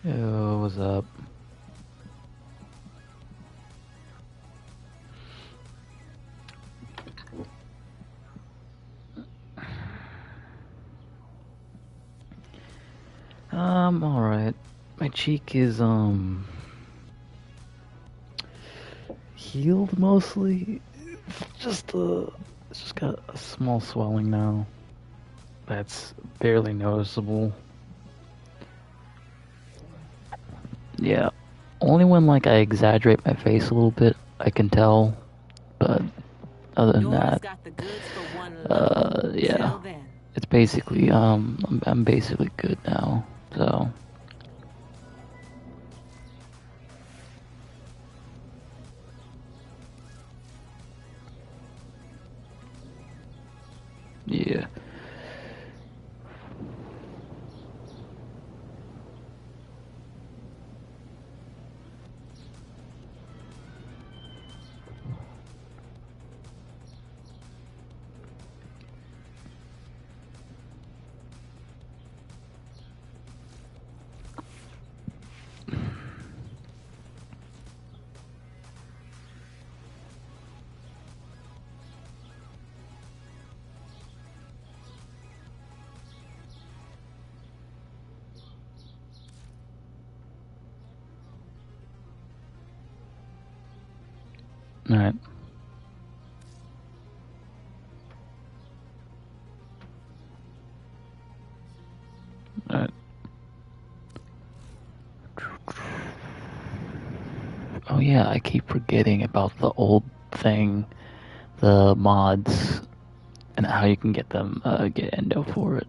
Yo, what's up? Alright. My cheek is, healed mostly. It's just got a small swelling now. That's barely noticeable. Yeah. Only when, like, I exaggerate my face a little bit, I can tell. But other than that, yeah. It's basically, I'm basically good now. So. Yeah. Alright. Alright. Oh yeah, I keep forgetting about the old thing, the mods, and how you can get them, get endo for it.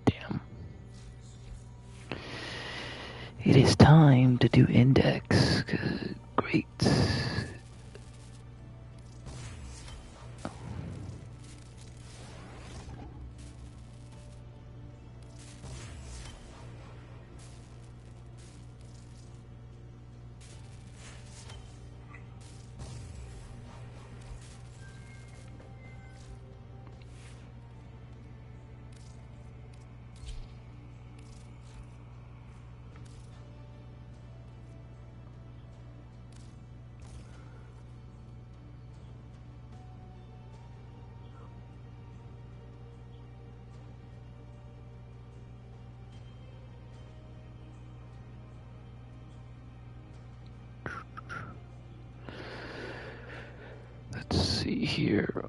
Damn. It is time to do index. Great. Let's see here.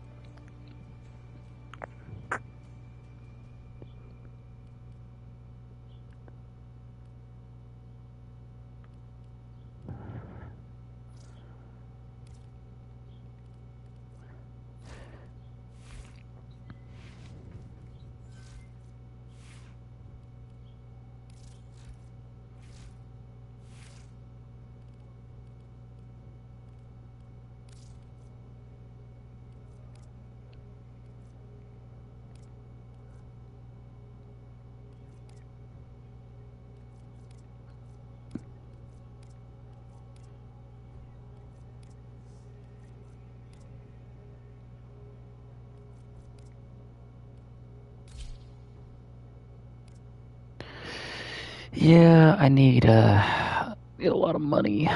Yeah, I need a lot of money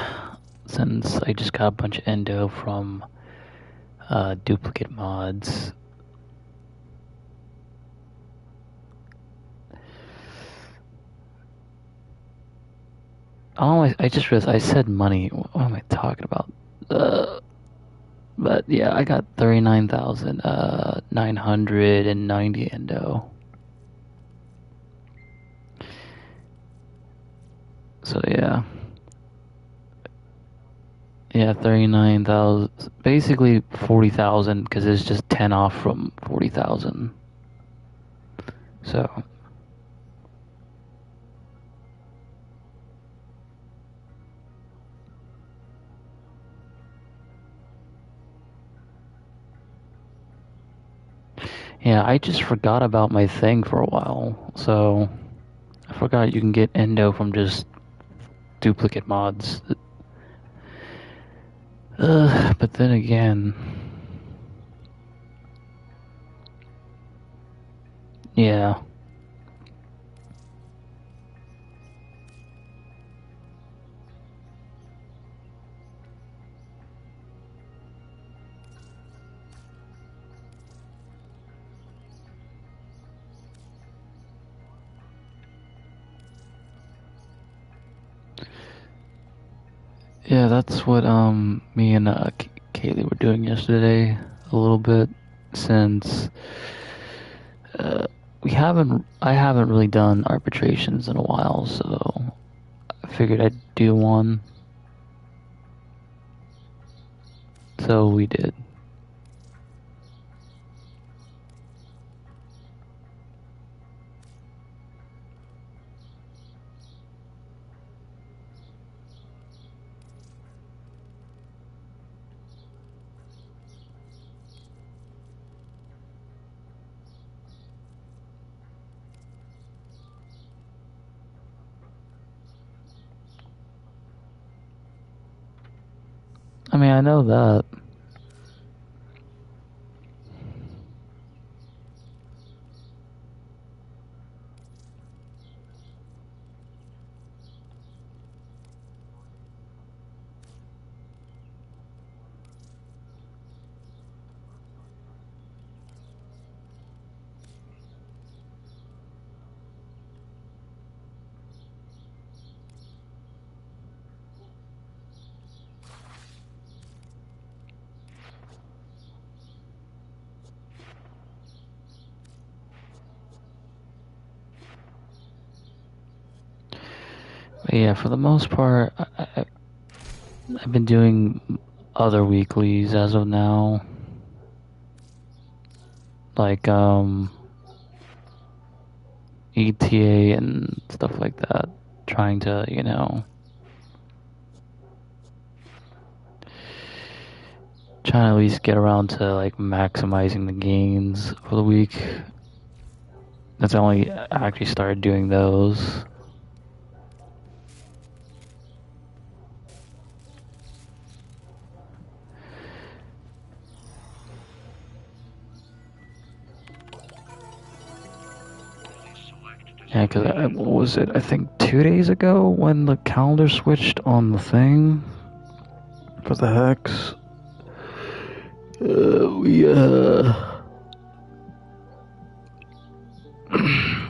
since I just got a bunch of endo from duplicate mods. Oh, I just realized I said money. What am I talking about? Uh, but yeah, I got 39,000 990 endo. So yeah. Yeah, 39,000, basically 40,000 because it's just 10 off from 40,000. So, yeah, I just forgot about my thing for a while. So, I forgot you can get endo from just duplicate mods. But then again, yeah. Yeah, that's what me and Kaylee were doing yesterday a little bit since uh I haven't really done arbitrations in a while, so I figured I'd do one. So we did. I mean, I know that. But yeah, for the most part, I've been doing other weeklies as of now. Like, ETA and stuff like that. Trying to, trying to at least get around to, like, maximizing the gains for the week. That's only I actually started doing those. Yeah, because what was it? I think 2 days ago when the calendar switched on the thing for the hex.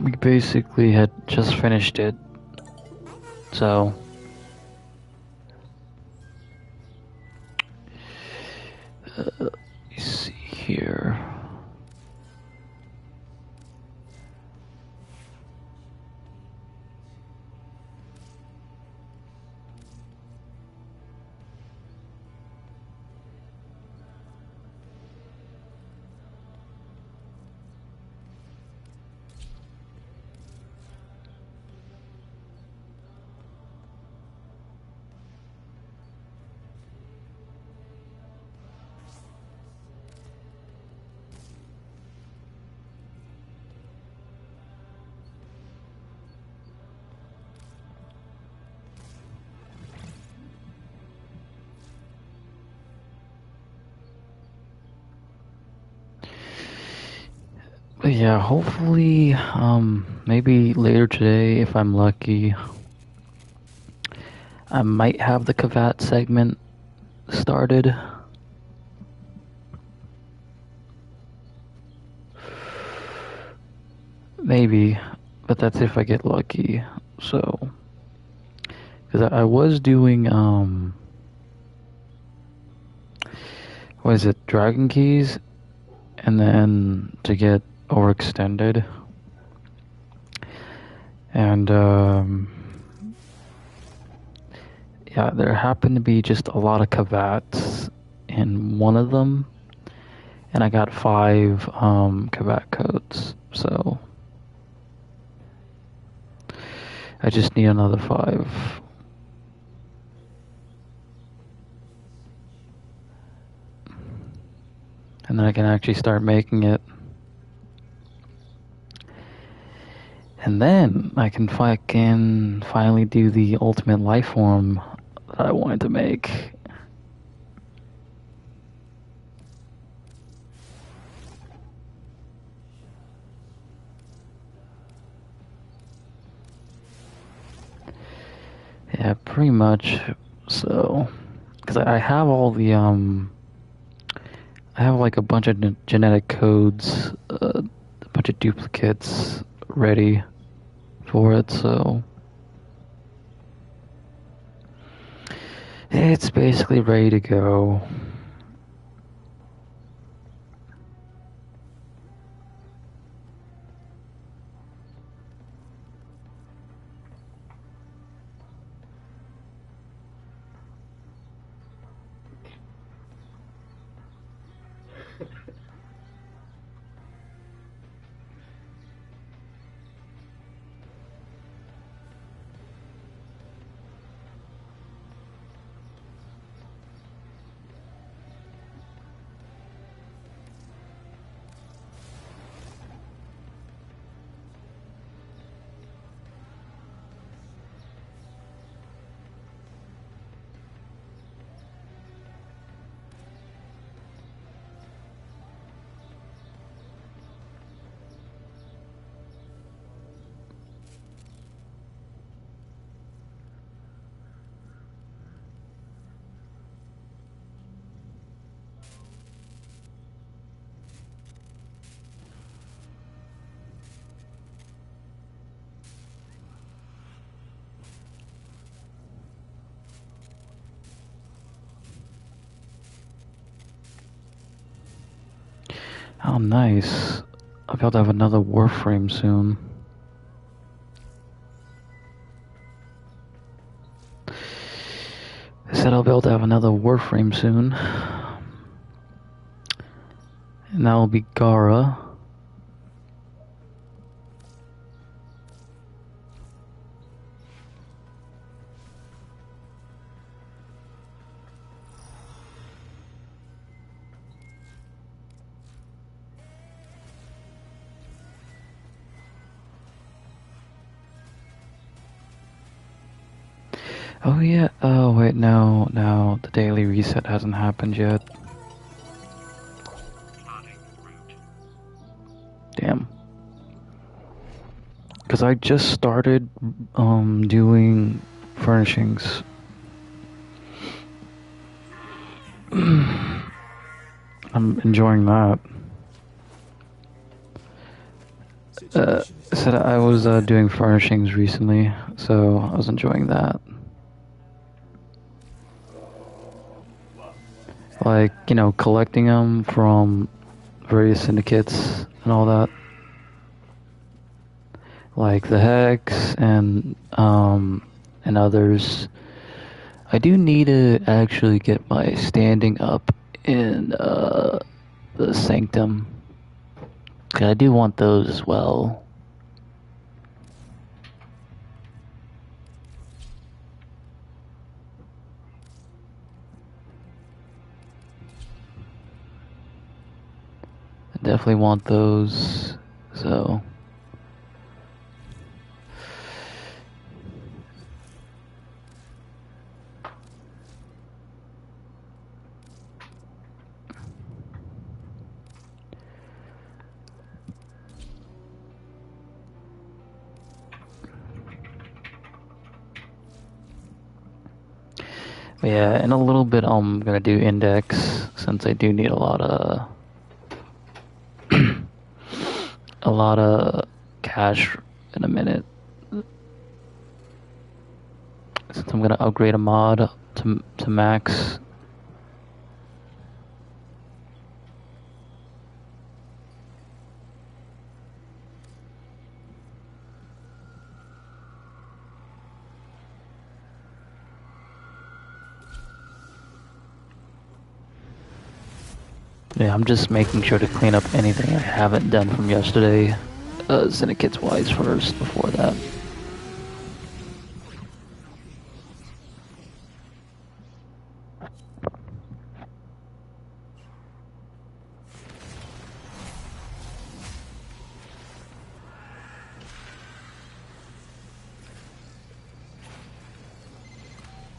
We basically had just finished it. So let me see here. But yeah, hopefully, maybe later today, if I'm lucky, I might have the Kavat segment started. Maybe, but that's if I get lucky. So, Because I was doing, what is it, Dragon Keys, and then to get overextended. And, yeah, there happened to be just a lot of cavats in one of them, and I got 5 cavat codes, so I just need another 5. And then I can actually start making it. And then I can finally do the ultimate life form that I wanted to make. Yeah, pretty much. So, because I have all the I have like a bunch of genetic codes, a bunch of duplicates ready for it, so it's basically ready to go. Oh, nice. I'll be able to have another Warframe soon. I said I'll be able to have another Warframe soon. And that will be Gara. Oh yeah, oh wait, no, the daily reset hasn't happened yet. Damn. Because I just started doing furnishings. I'm enjoying that. Said I was doing furnishings recently, so I was enjoying that. Like, you know, collecting them from various syndicates and all that. Like the Hex and others. I do need to actually get my standing up in the Sanctum. 'Cause I do want those as well. I definitely want those, so... But yeah, in a little bit I'm gonna do index, since I do need a lot of... a lot of cash in a minute. since I'm gonna upgrade a mod to max. Yeah, I'm just making sure to clean up anything I haven't done from yesterday. Syndicates wise first before that.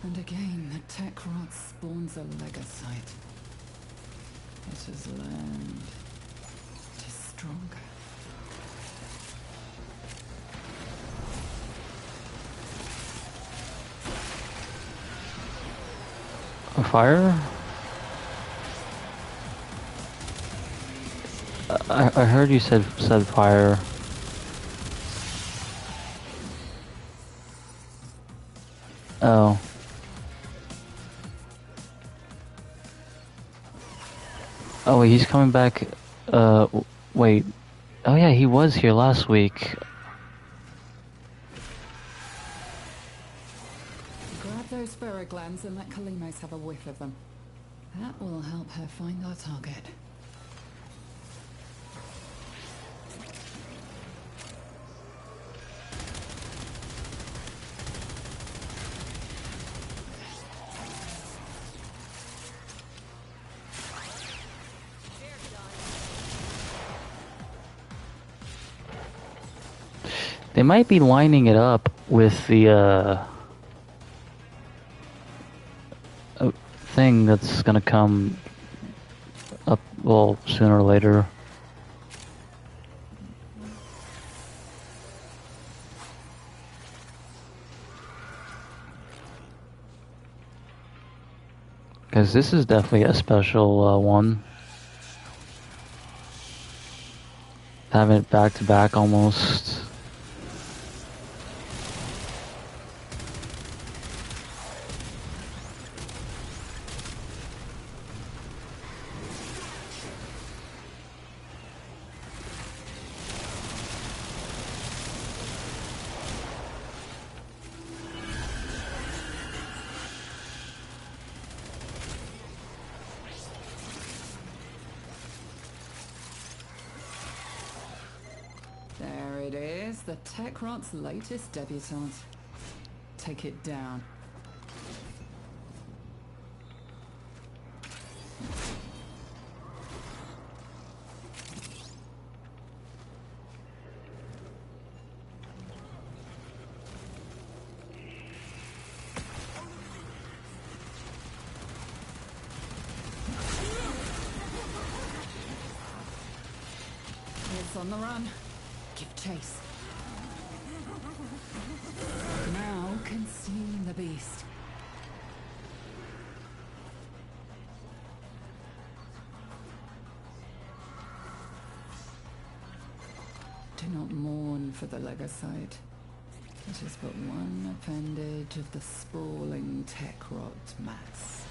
And again, the tech rot spawns a legocyte. It is learned. It is stronger. A fire? I heard you said fire. Oh. Oh wait, he's coming back. Wait. Oh yeah, he was here last week. Grab those ferroglands and let Kalimos have a whiff of them. That will help her find our target. They might be lining it up with the thing that's gonna come up, well, sooner or later. Because this is definitely a special one. Having it back to back almost. There it is, the tech rot's latest debutante. Take it down. It's on the run. Give chase. Now consume the beast. Do not mourn for the legocyte. It is but one appendage of the sprawling tech rot mass.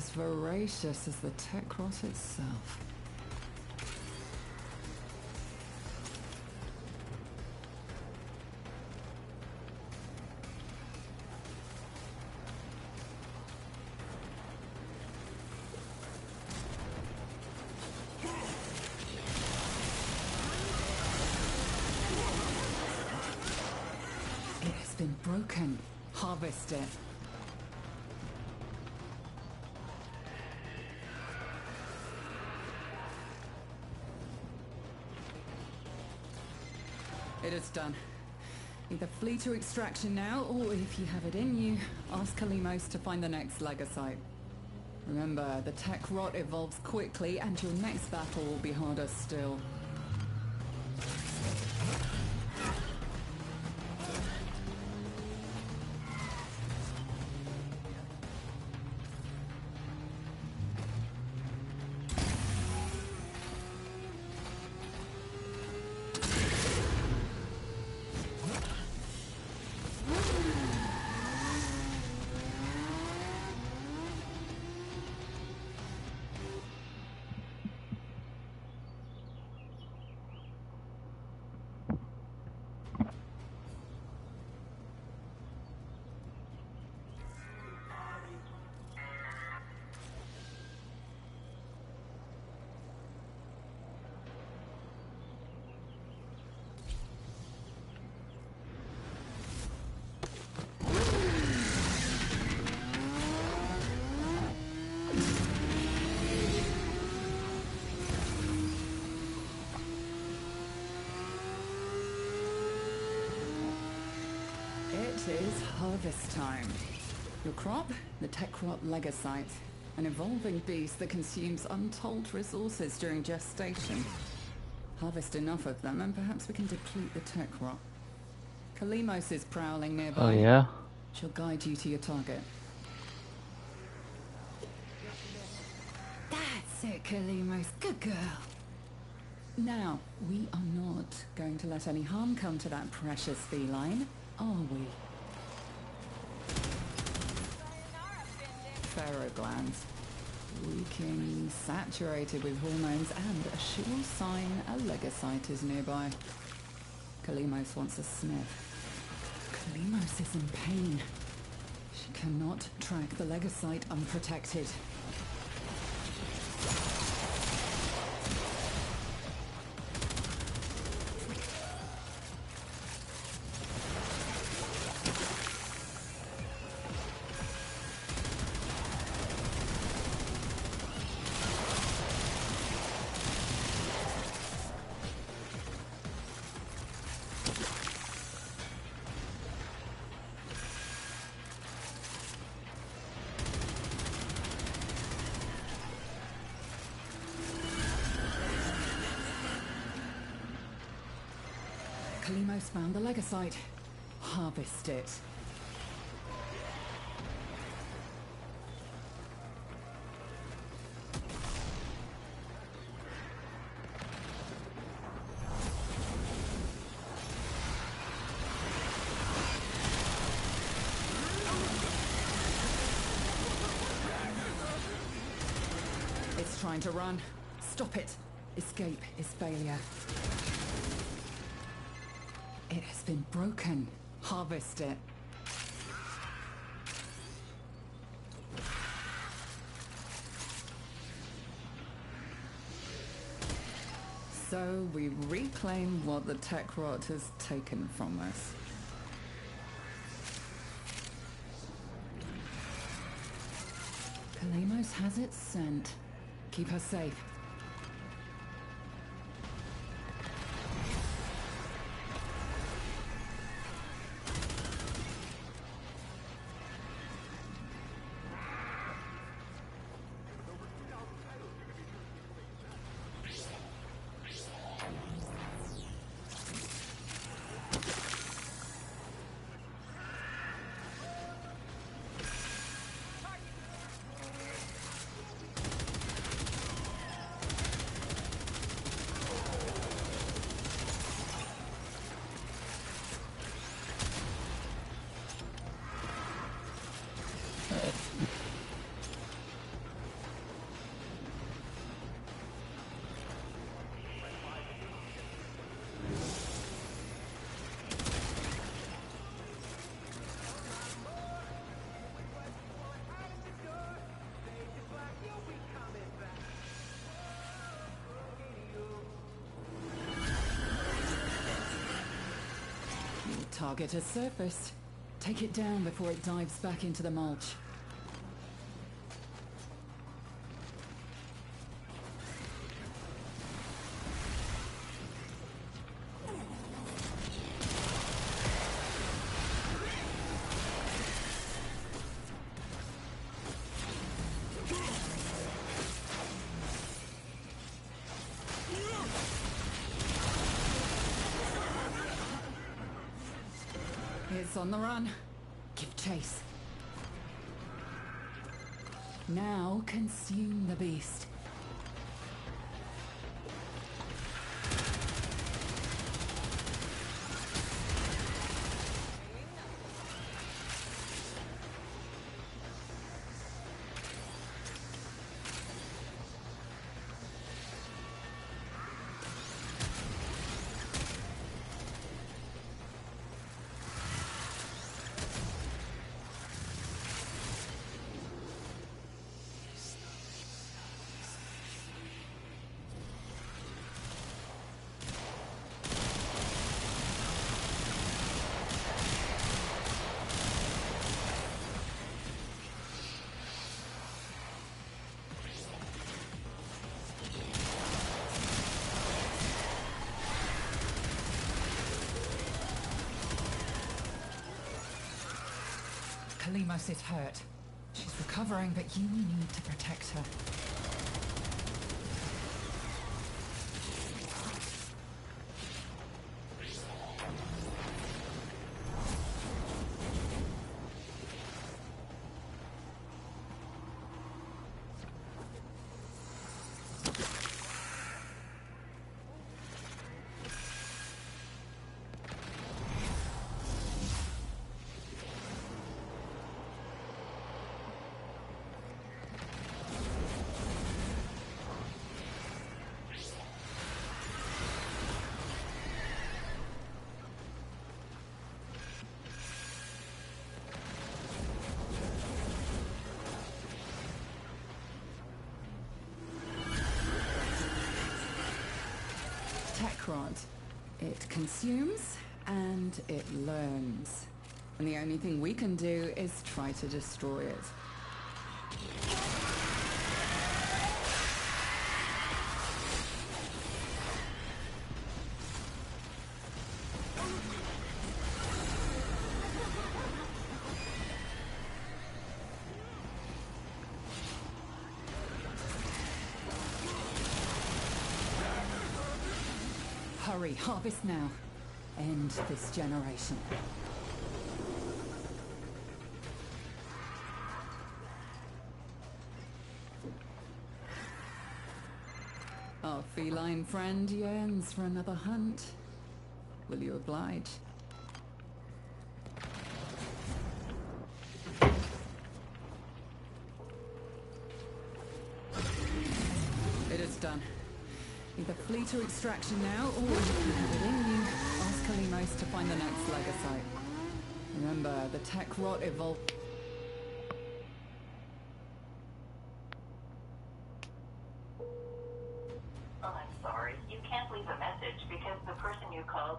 as voracious as the tech rot itself. It has been broken. Harvest it. It is done. Either flee to extraction now, or if you have it in you, ask Kalimos to find the next Legasite. Remember, the tech rot evolves quickly, and your next battle will be harder still. It is harvest time. Your crop? The Techrot Legasite, an evolving beast that consumes untold resources during gestation. Harvest enough of them and perhaps we can deplete the Techrot. Kalimos is prowling nearby. Oh yeah? She'll guide you to your target. That's it, Kalimos. Good girl. Now, we are not going to let any harm come to that precious feline, are we? Pharaoh glands. Leaking, saturated with hormones, and a sure sign a Legasite is nearby. Kalimos wants a sniff. Kalimos is in pain. She cannot track the Legasite unprotected. Kalimos found the Legasite. Harvest it. It's trying to run. Stop it. Escape is failure. It has been broken. Harvest it. So we reclaim what the Techrot has taken from us. Kalimos has its scent. Keep her safe. target has surfaced. Take it down before it dives back into the mulch. It's on the run. Give chase. Now consume the beast. Kalimos is hurt. She's recovering, but you need to protect her. Techrod. It consumes and it learns. And the only thing we can do is try to destroy it. Hurry, harvest now. End this generation. Our feline friend yearns for another hunt. Will you oblige? It is done. Either flee to extraction now, or if you have it in you, ask Kalimos to find the next Legasite. Remember, the tech rot evolved. Oh, I'm sorry. You can't leave a message because the person you called...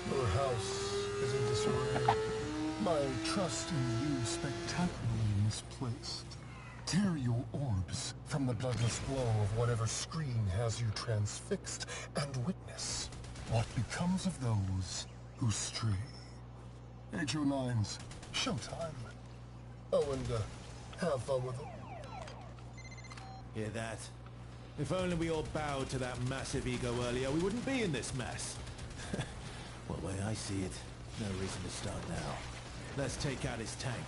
Your house is in disarray. My trust in you spectacularly misplaced. Tear your orbs from the bloodless glow of whatever screen has you transfixed, and witness what becomes of those who stray. HO9's showtime. Oh, and have fun with it. Hear that? If only we all bowed to that massive ego earlier, we wouldn't be in this mess. Well, the way I see it, no reason to start now. Let's take out his tank.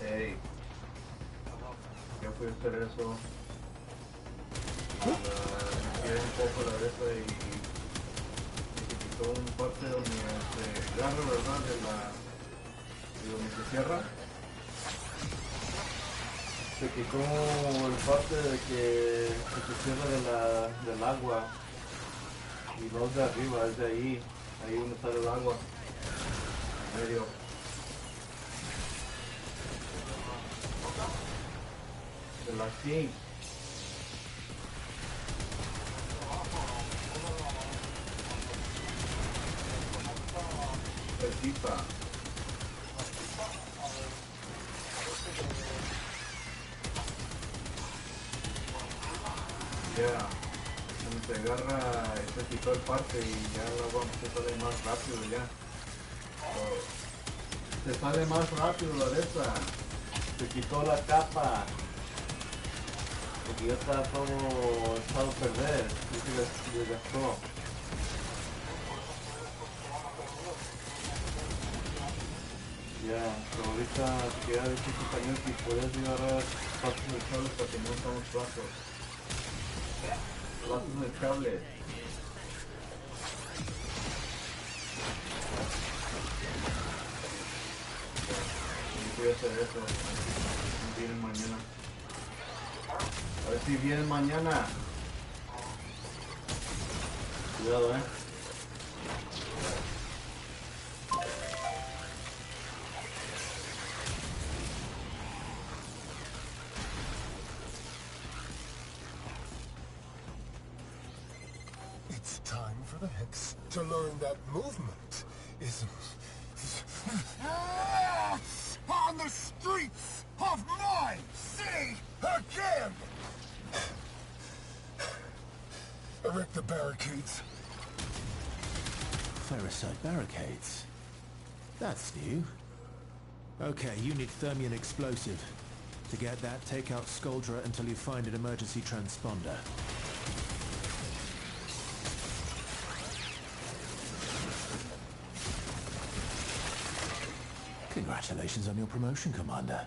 Hey, yo fui a hacer eso. Limpié un poco la de esa y se quitó un parte donde se agarra, ¿verdad? De donde se cierra. Se quitó el parte de que se cierra del agua. Y no es de arriba, es de ahí donde sale el agua. En medio. De la sink. Certita. Ya. Se agarra y se quitó el parte y ya el agua se sale más rápido ya. Se sale más rápido la de esa. Se quitó la capa. Porque ya está todo echado a perder. Y se desgastó. Ya, pero ahorita queda de este compañero que puedes llevar partes de cables para que no estamos brazos. Lazos de cable. Y voy a hacer eso. Vienen mañana. A ver si vienen mañana. Cuidado, It's time for the Hex to learn that movement isn't on the streets of my city again! Erect the barricades. Ferricide barricades. That's new. Okay, you need Thermion explosive. To get that, take out Skuldra until you find an emergency transponder. Congratulations on your promotion, Commander.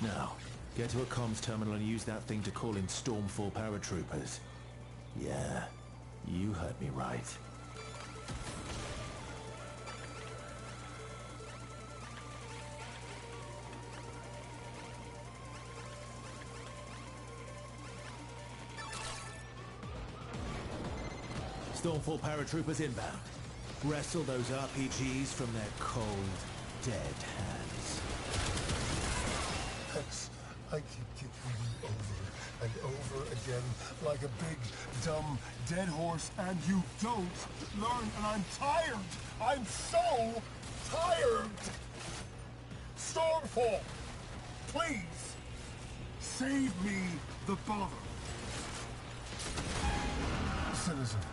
Now, get to a comms terminal and use that thing to call in Stormfall paratroopers. Yeah, you heard me right. Stormfall paratroopers inbound. Wrestle those RPGs from their cold, dead hands. Hex, I keep kicking you over and over again like a big, dumb, dead horse, and you don't learn, and I'm tired! I'm so tired! Stormfall! Please! Save me the bother! Citizens,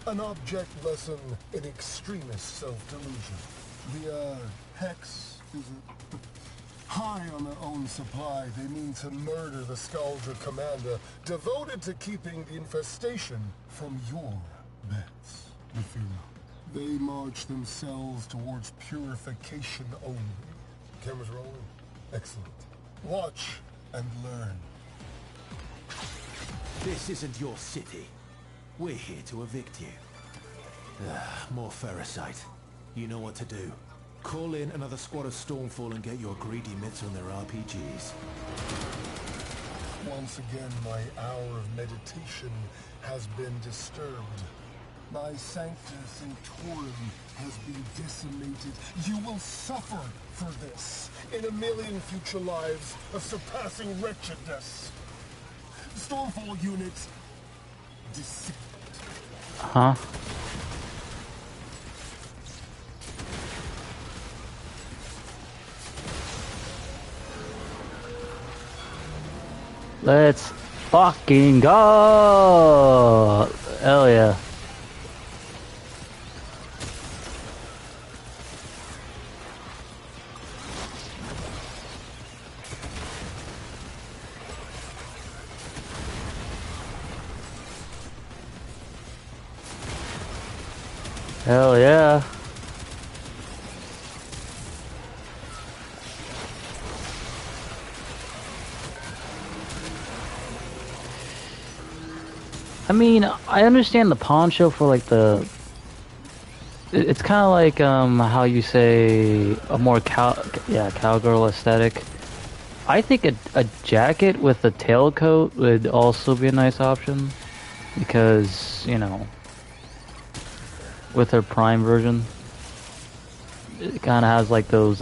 an object lesson in extremist self-delusion. The, Hex is high on their own supply. They mean to murder the Skuldra commander, devoted to keeping the infestation from your beds. They march themselves towards purification only. Cameras rolling? Excellent. Watch and learn. This isn't your city. We're here to evict you. More ferricite. You know what to do. Call in another squad of Stormfall and get your greedy mitts on their RPGs. Once again, my hour of meditation has been disturbed. My Sancta Sanctorum has been decimated. You will suffer for this in a million future lives of surpassing wretchedness. Stormfall units, descend. Huh? Let's fucking go! Hell yeah. Hell yeah. I mean, I understand the poncho for like the... It's kind of like how you say a more cowgirl aesthetic. I think a jacket with a tailcoat would also be a nice option because, you know, with her Prime version, it kind of has like those,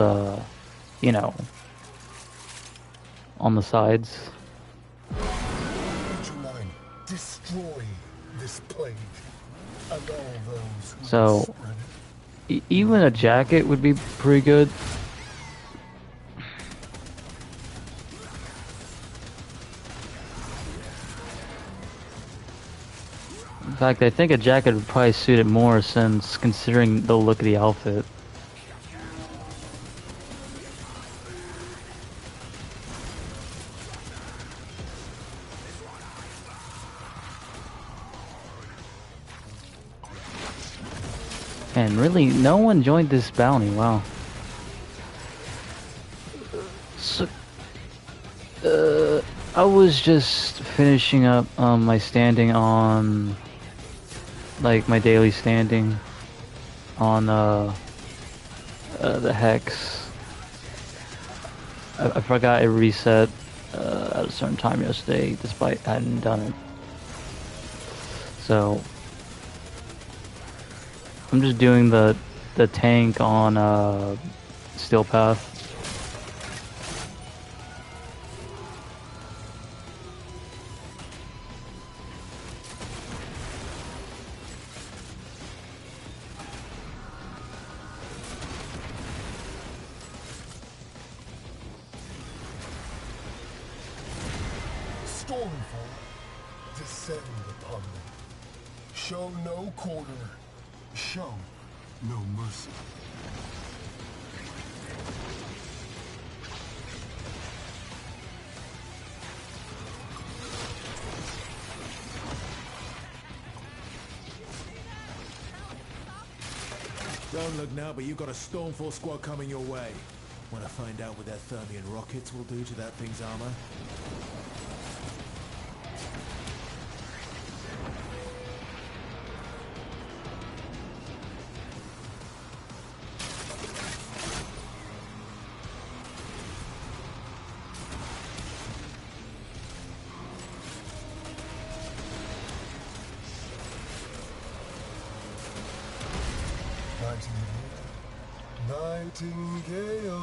you know, on the sides. Destroy this plague and all those who So, spread it. even a jacket would be pretty good. In fact, I think a jacket would probably suit it more since considering the look of the outfit. And really, no one joined this bounty, wow. So, I was just finishing up my standing on, like my daily standing on the Hex. I forgot it reset at a certain time yesterday, despite I hadn't done it. So I'm just doing the tank on Steel Path. Stormfall, descend upon them. Show no quarter. Show no mercy. Don't look now, but you've got a Stormfall squad coming your way. Want to find out what their Thermian rockets will do to that thing's armor? Nightingale.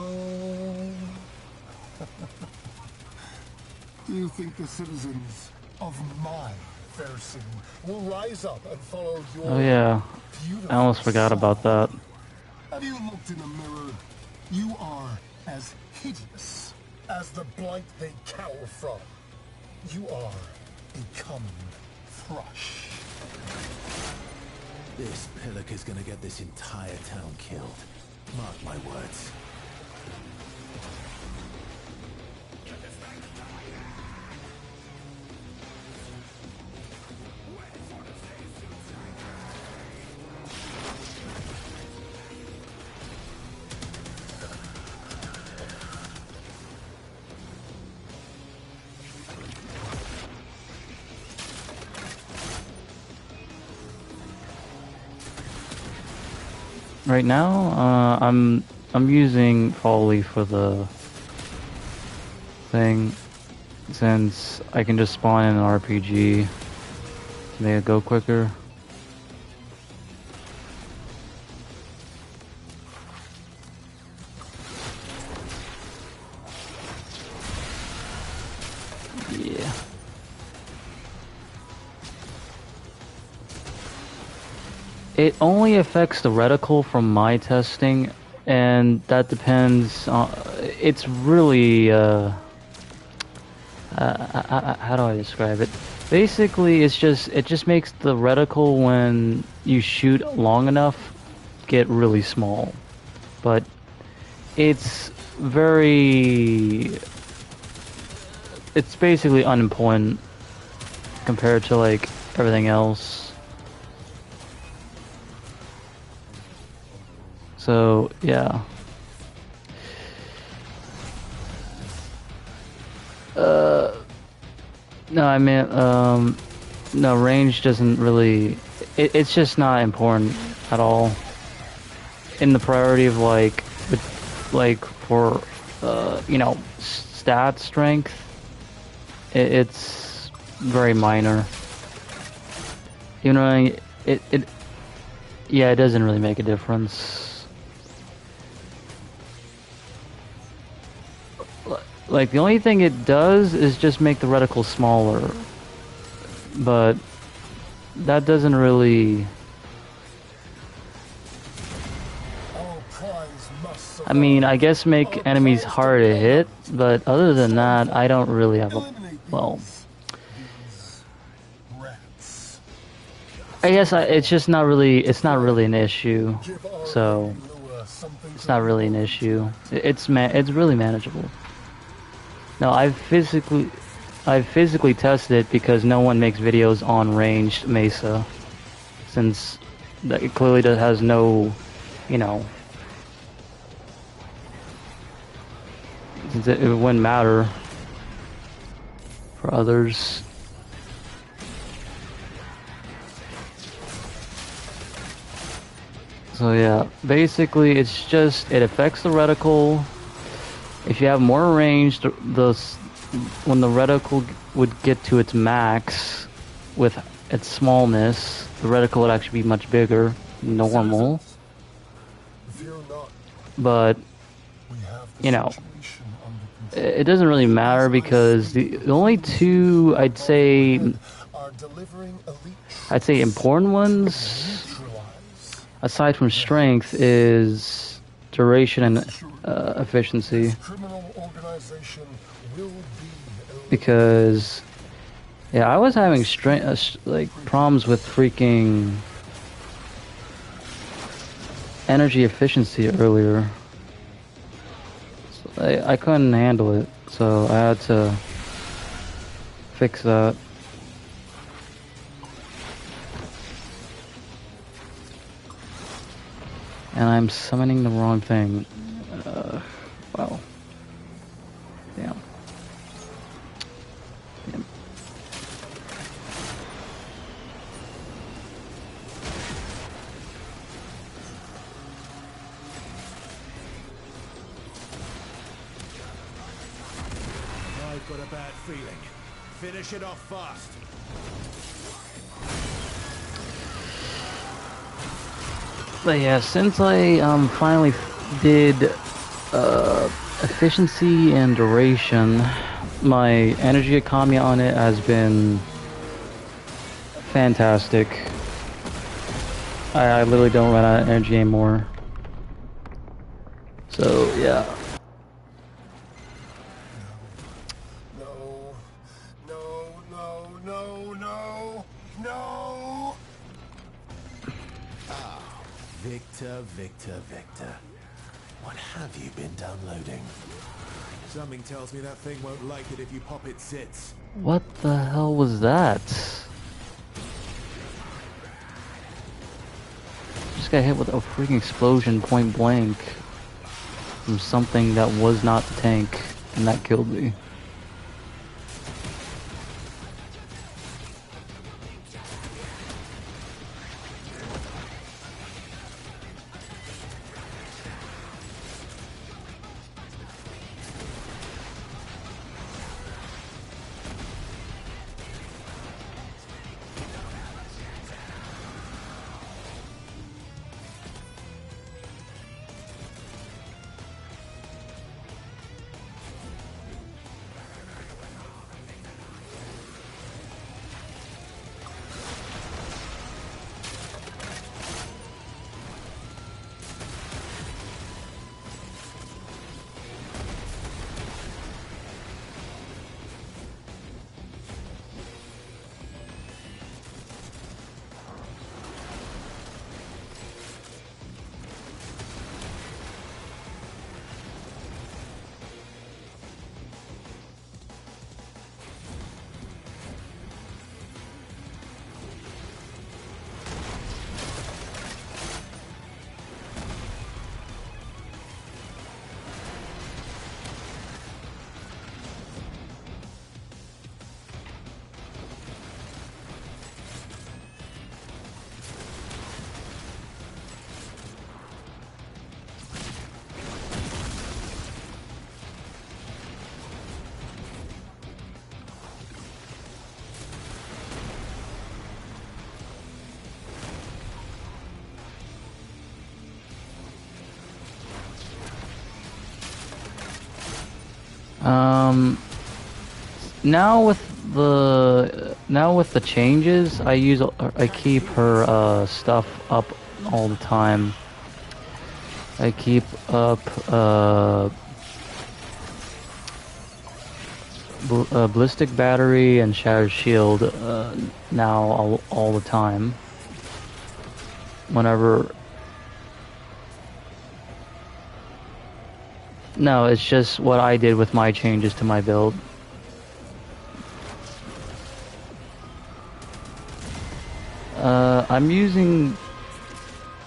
Do you think the citizens of my fair city will rise up and follow your Oh yeah, beautiful I almost forgot about that. Have you looked in the mirror? You are as hideous as the blight they cower from. You are a common thrush. This pillock is gonna get this entire town killed. Mark my words. Right now, I'm using Foley for the thing, since I can just spawn in an RPG to make it go quicker. It only affects the reticle from my testing, and that depends on. It's really how do I describe it? Basically, it just makes the reticle when you shoot long enough get really small, but it's very. It's basically unimportant compared to like everything else. So yeah. No, I mean, no, range doesn't really. It's just not important at all. In the priority of like for, you know, stat strength, it's very minor. You know, yeah, it doesn't really make a difference. Like, the only thing it does is just make the reticle smaller. But that doesn't really... I mean, I guess make enemies harder to hit, but other than that, I don't really have a... Well... I guess it's just not really... It's not really an issue. So... It's not really an issue. It's really manageable. No, I've physically tested it because no one makes videos on ranged Mesa, since it clearly has no, you know, since it wouldn't matter for others. So yeah, basically it's just, it affects the reticle. If you have more range, when the reticle would get to its max with its smallness, the reticle would actually be much bigger than normal. But, you know, it doesn't really matter because the only two I'd say important ones, aside from strength, is duration and efficiency. Because yeah, I was having like problems with freaking energy efficiency earlier. So I couldn't handle it, so I had to fix that. And I'm summoning the wrong thing. Wow. Damn. Damn. I've got a bad feeling. Finish it off fast. But yeah, since I finally did efficiency and duration, my energy economy on it has been fantastic. I literally don't run out of energy anymore. So yeah. Victor. What have you been downloading? Something tells me that thing won't like it if you pop its zits. What the hell was that? Just got hit with a freaking explosion point blank from something that was not the tank, and that killed me. Um, now with the changes, I keep her stuff up all the time. I keep up ballistic battery and shattered shield now all the time. Whenever. No, it's just what I did with my changes to my build. I'm using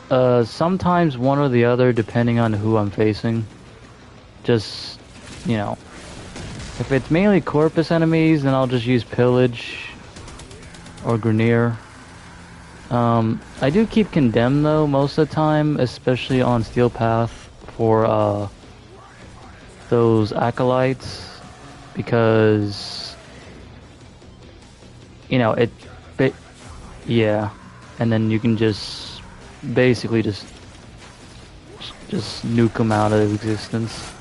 sometimes one or the other depending on who I'm facing. Just, you know, if it's mainly Corpus enemies, then I'll just use Pillage or Grenier. I do keep Condemn though most of the time, especially on Steel Path for those Acolytes, because, you know, yeah, and then you can just basically just nuke them out of existence.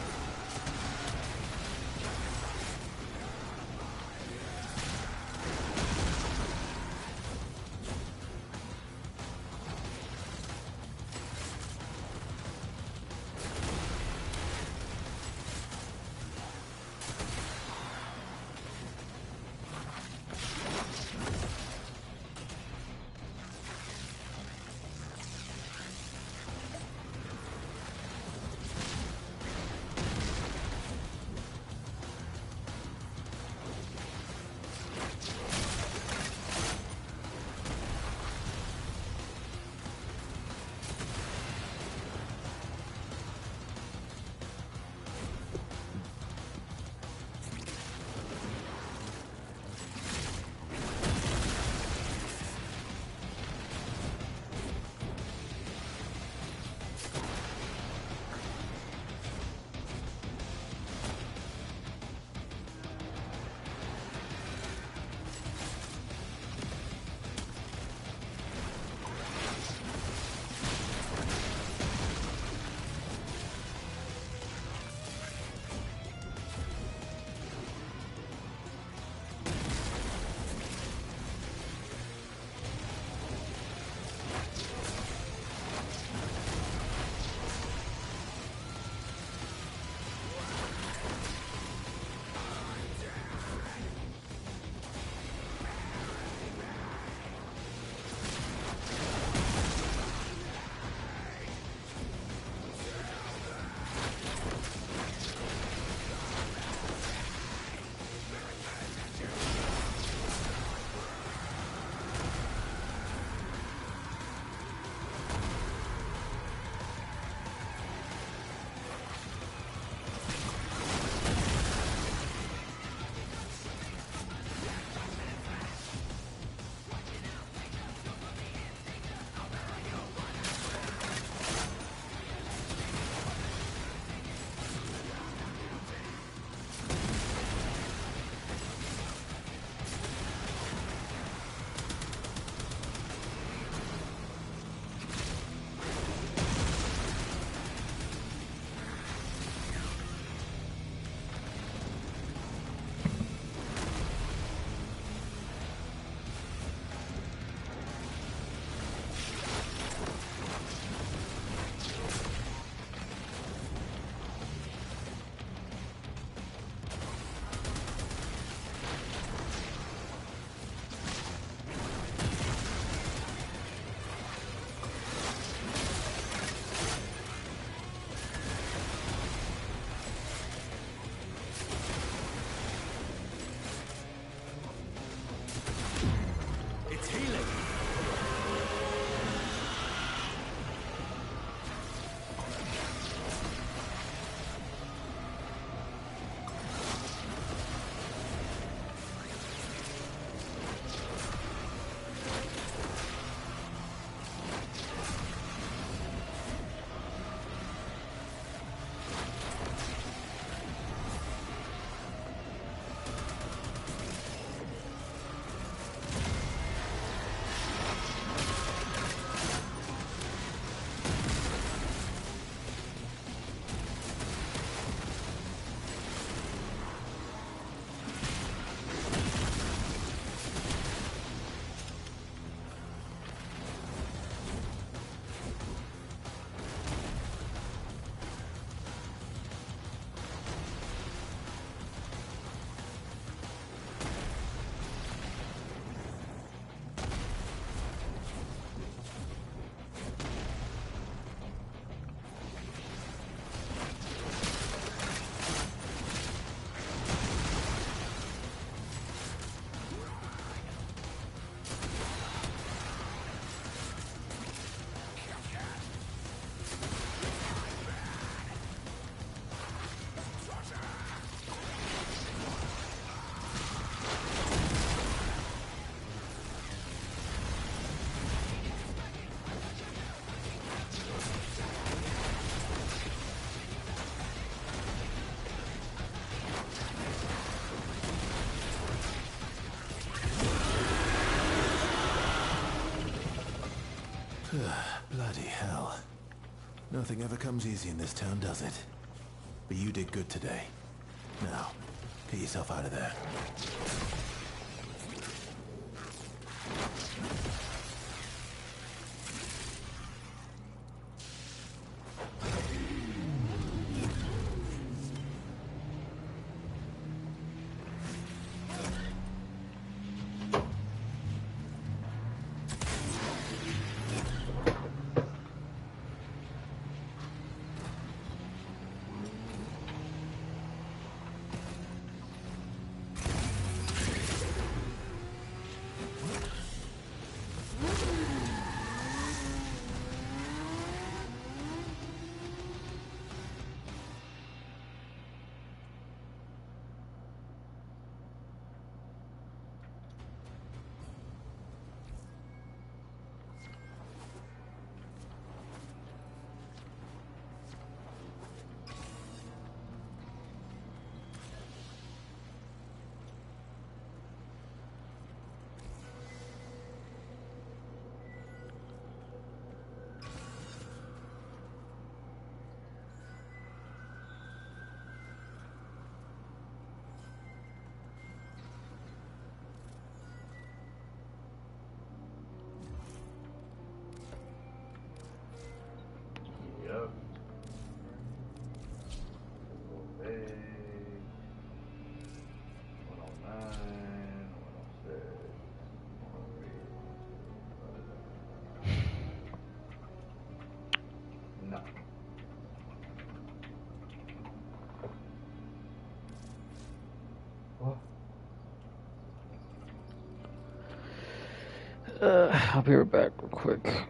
Bloody hell. Nothing ever comes easy in this town, does it? But you did good today. Now, get yourself out of there. Yep. Okay. 109, 106, 108. No. What? I'll be right back real quick.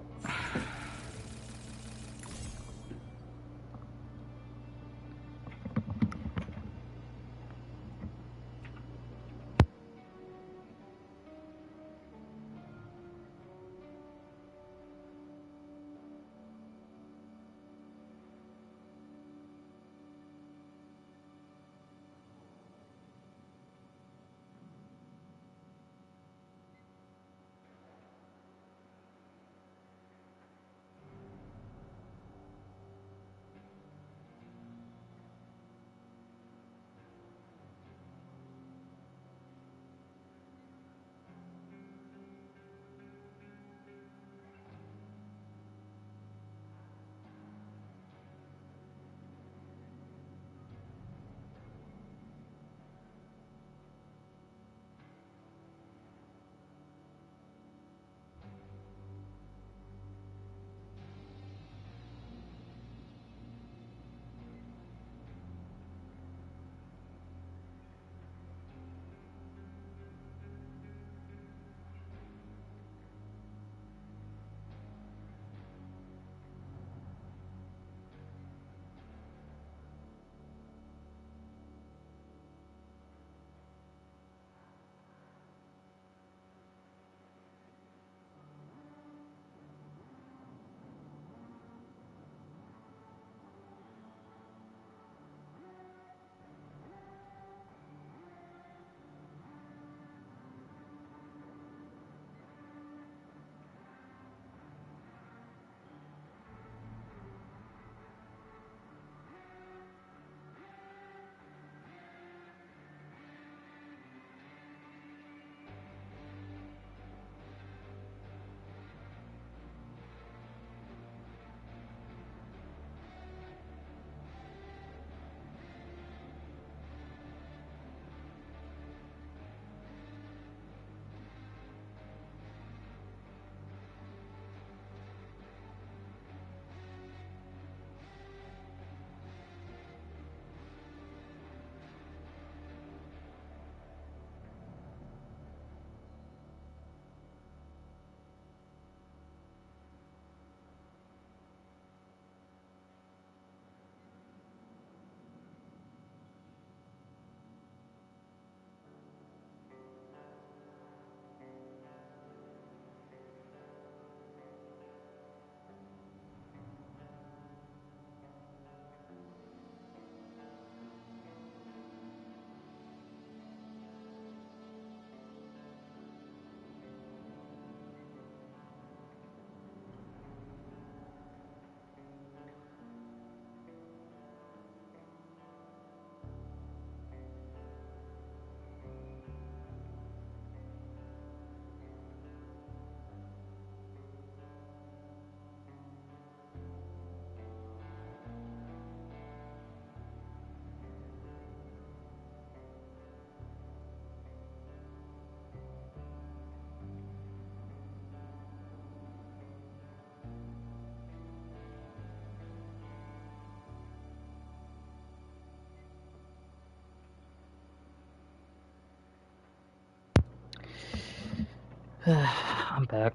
I'm back.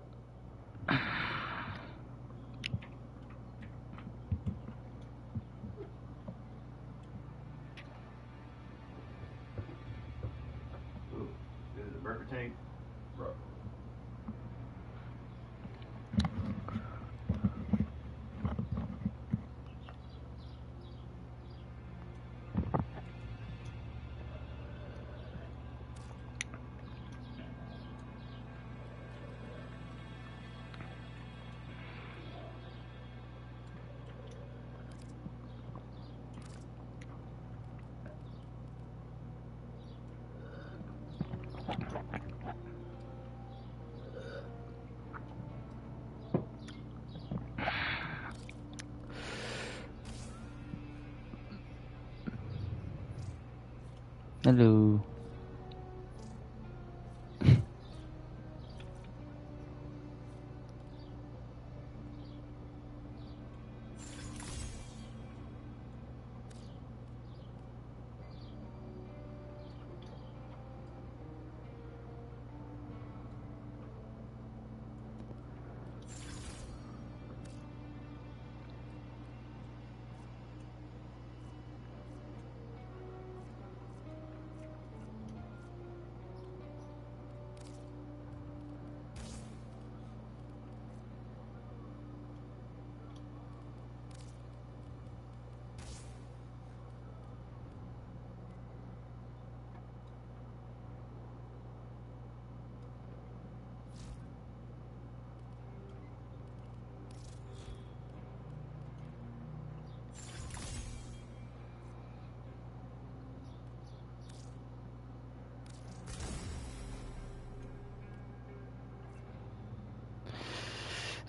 Ooh, this is a burger tank. Bro. Hello.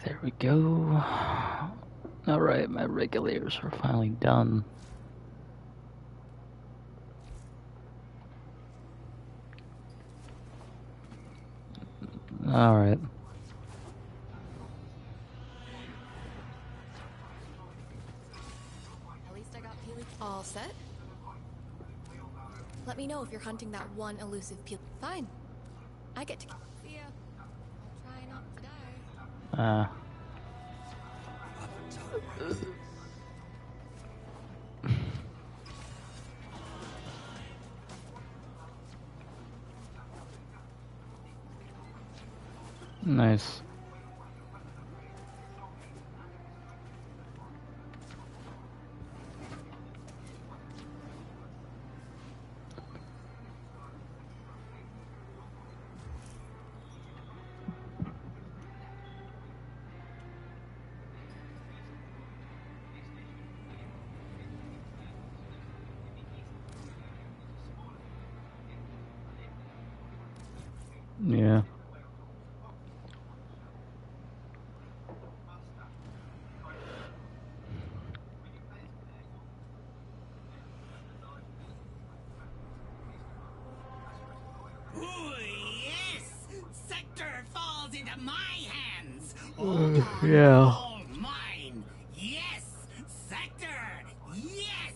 There we go. Alright, my regulators are finally done. Alright. At least I got Peely all set. Let me know if you're hunting that one elusive Peely. Fine. I get to see ya. I'll try not to die. Nice. Yeah. Ooh, yes! Sector falls into my hands! Yeah. All mine! Yes! Sector! Yes!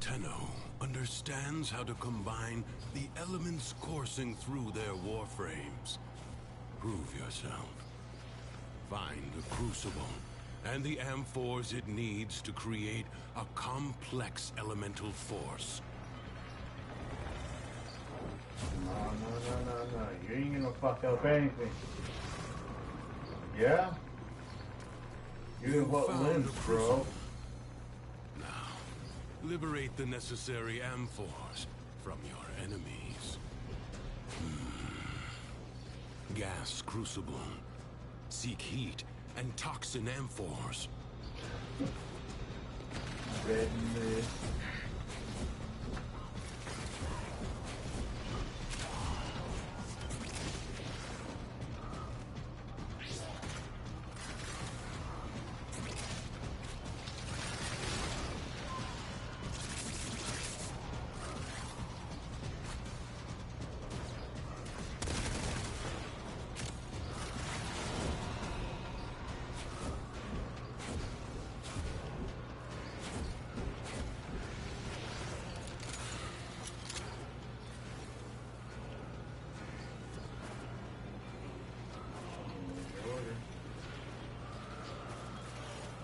Tenno understands how to combine the elements coursing through their warframes. Prove yourself. Find the Crucible and the amphors it needs to create a complex elemental force. No. You ain't gonna fuck up anything. Yeah? You what found wins, the bro? Crucible. Now, liberate the necessary amphors from your enemies. Gas Crucible. Seek heat and toxin amphors. Red mist.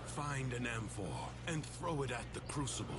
Find an amphor and throw it at the Crucible.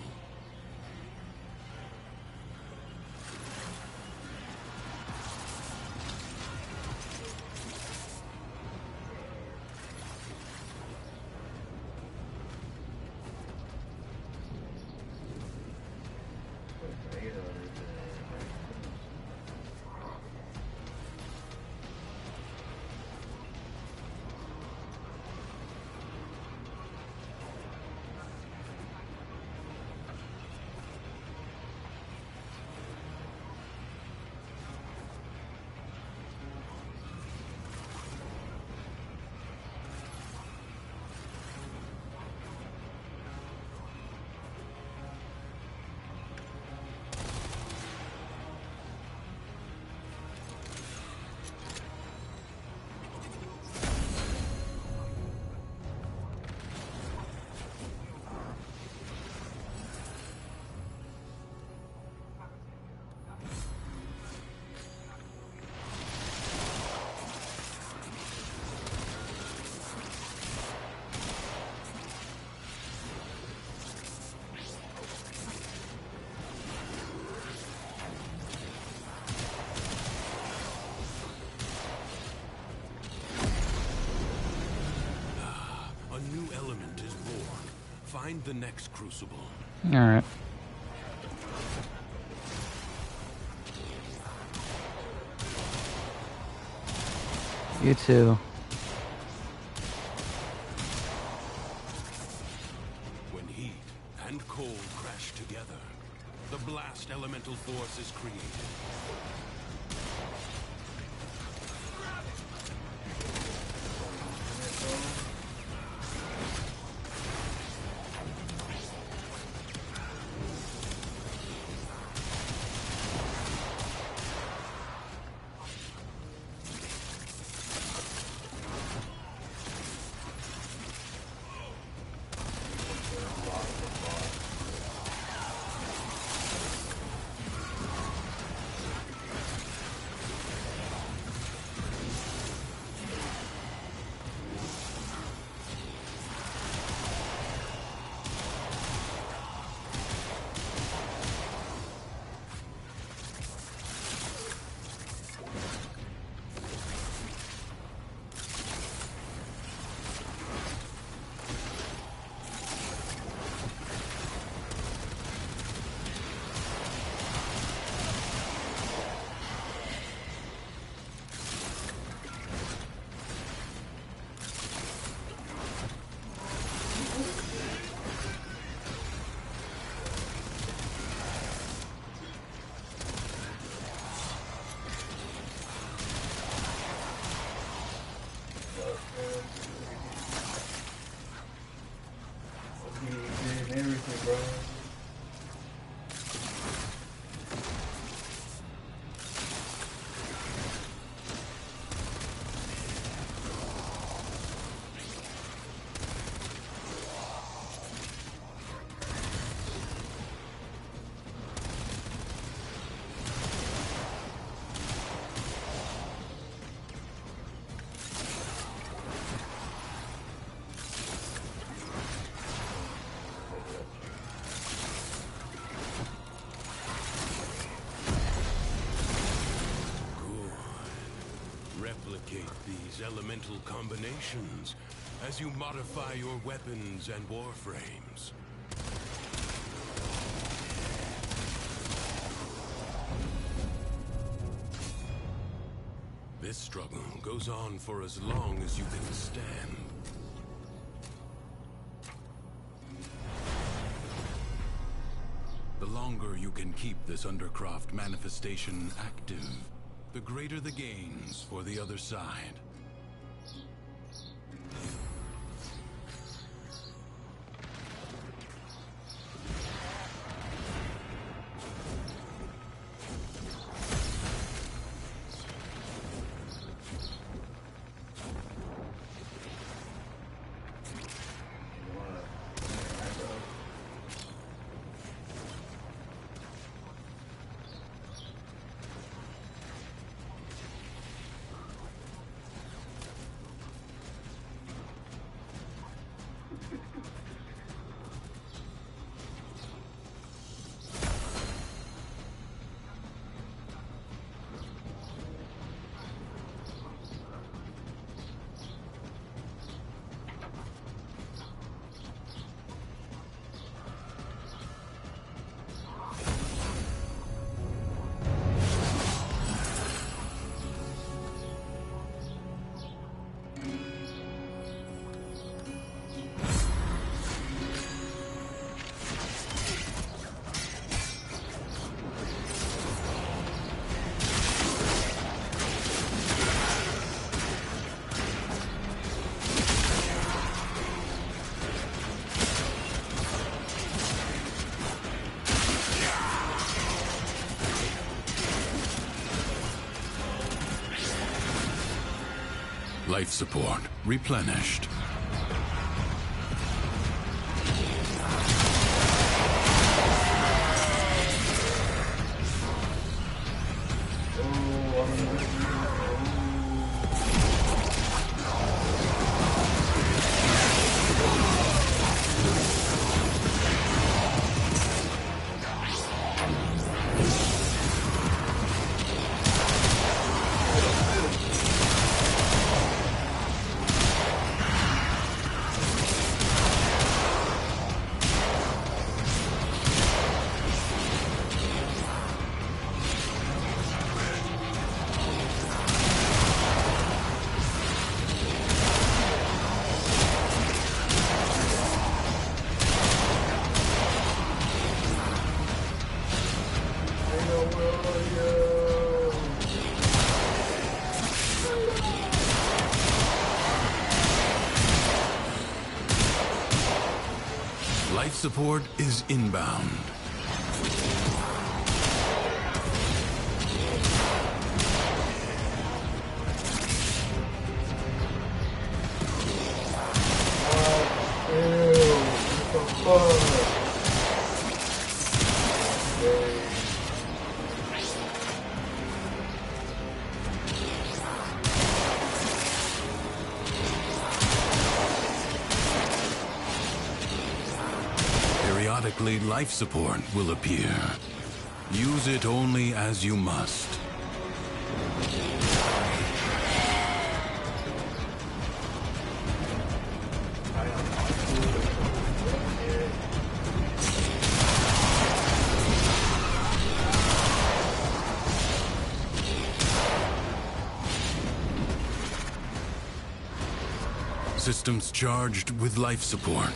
Find the next Crucible. Alright. You too. When heat and cold crash together, the blast elemental force is created. replicate these elemental combinations as you modify your weapons and warframes. This struggle goes on for as long as you can stand. The longer you can keep this Undercroft manifestation active, the greater the gains for the other side. Life support replenished. Life support is inbound. Periodically, life support will appear. Use it only as you must. Systems charged with life support.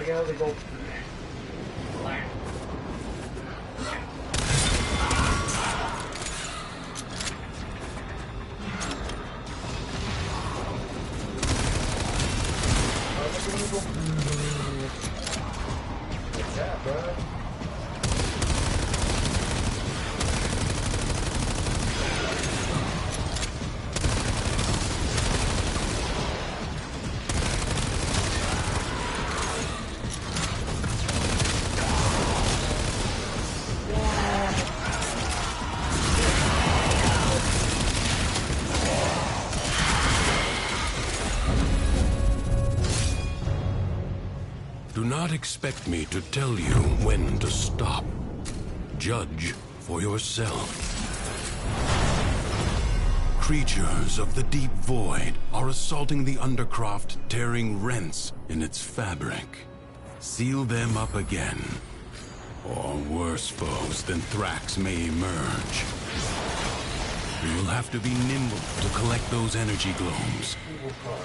like how they go. What's that, bro? Do not expect me to tell you when to stop. Judge for yourself. Creatures of the deep void are assaulting the Undercroft, tearing rents in its fabric. Seal them up again, or worse foes than Thrax may emerge. You'll have to be nimble to collect those energy globes,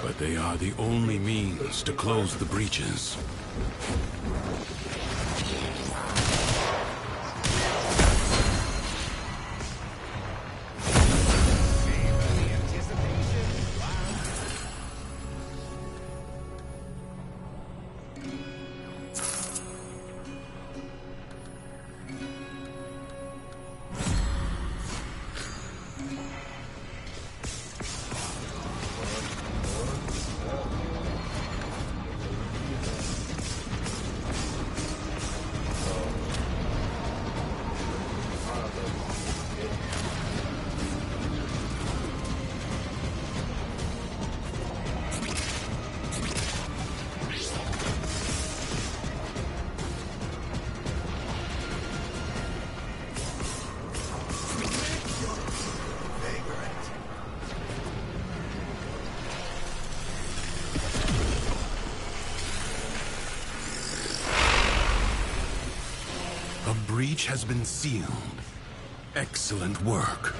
but they are the only means to close the breaches. Breach has been sealed. Excellent work.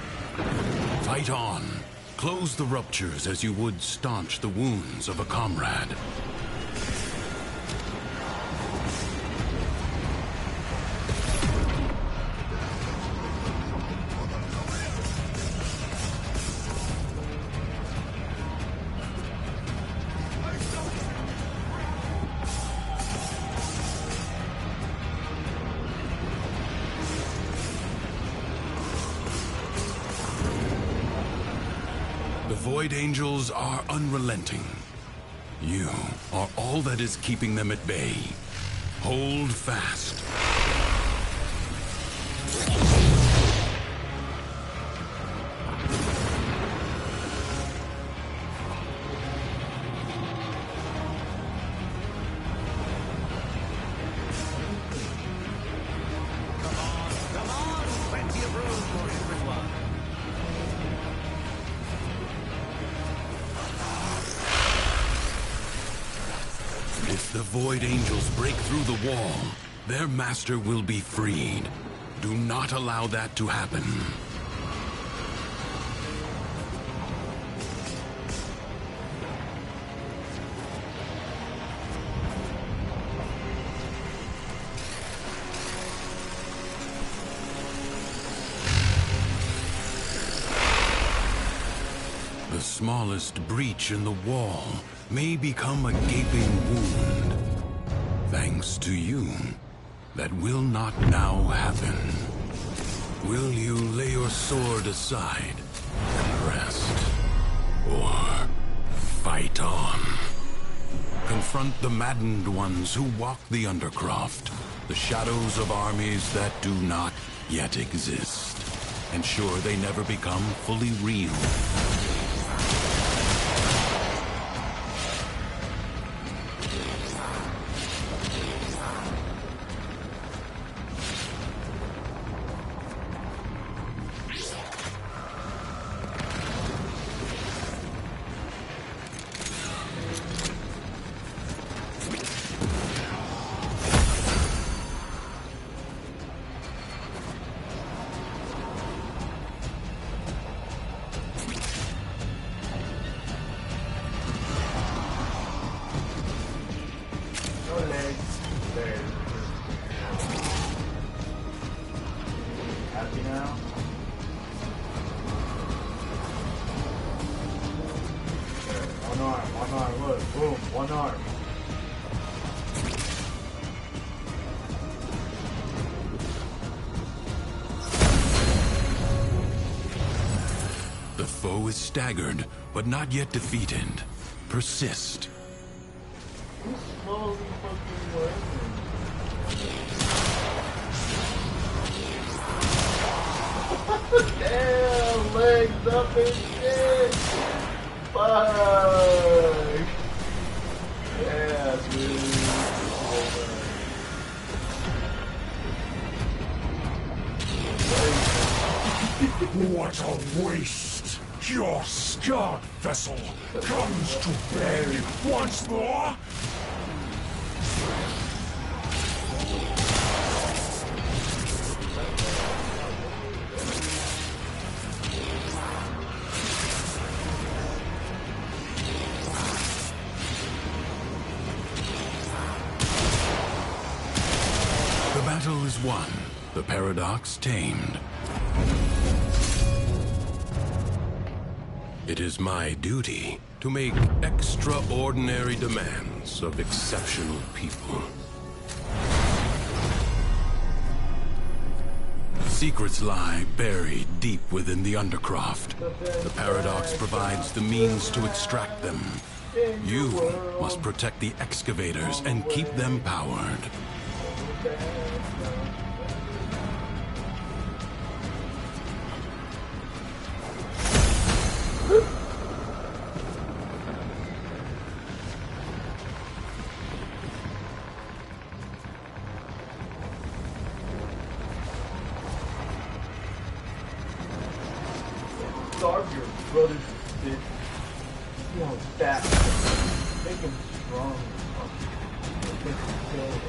Fight on. Close the ruptures as you would staunch the wounds of a comrade. Void Angels are unrelenting. You are all that is keeping them at bay. Hold fast. If the Void Angels break through the wall, their master will be freed. Do not allow that to happen. The smallest breach in the wall may become a gaping wound. Thanks to you, that will not now happen. Will you lay your sword aside and rest? Or fight on? Confront the maddened ones who walk the Undercroft, the shadows of armies that do not yet exist. Ensure they never become fully real. foe is staggered, but not yet defeated. Persist. Who's slowly fucking working? Damn, legs up and shit. Fuck. Yeah, dude. What a waste! Your scarred vessel comes to bay once more! The battle is won, the paradox tamed. It is my duty to make extraordinary demands of exceptional people. Secrets lie buried deep within the Undercroft. The paradox provides the means to extract them. You must protect the excavators and keep them powered. Starve your brothers and bitch. You know, fat. Make them strong. Make them kill them.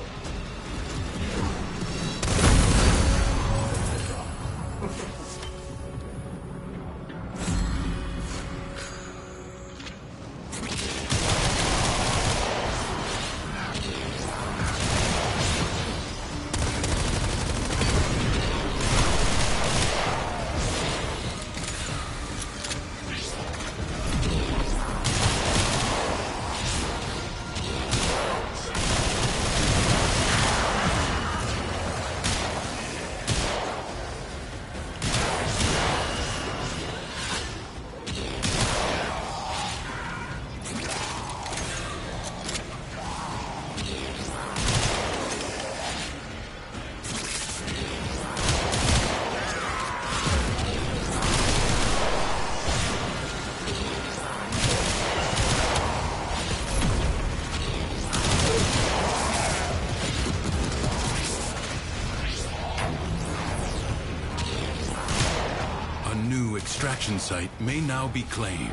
Extraction site may now be claimed.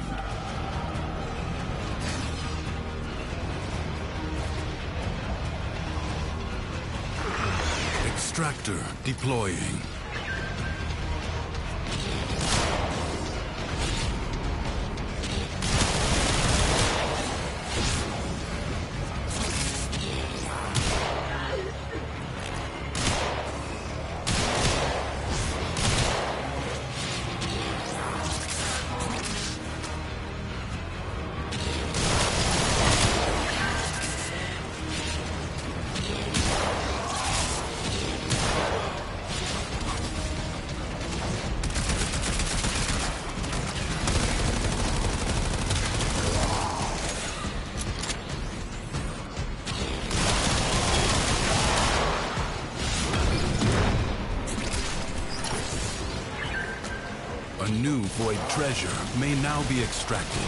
Extractor deploying. A new void treasure may now be extracted.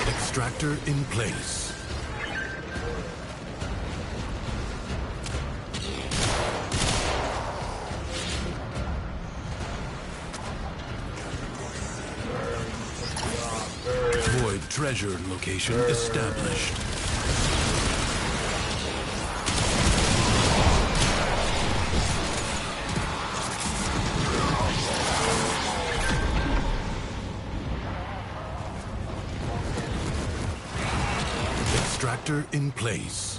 Extractor in place. Void treasure location established. Extractor in place.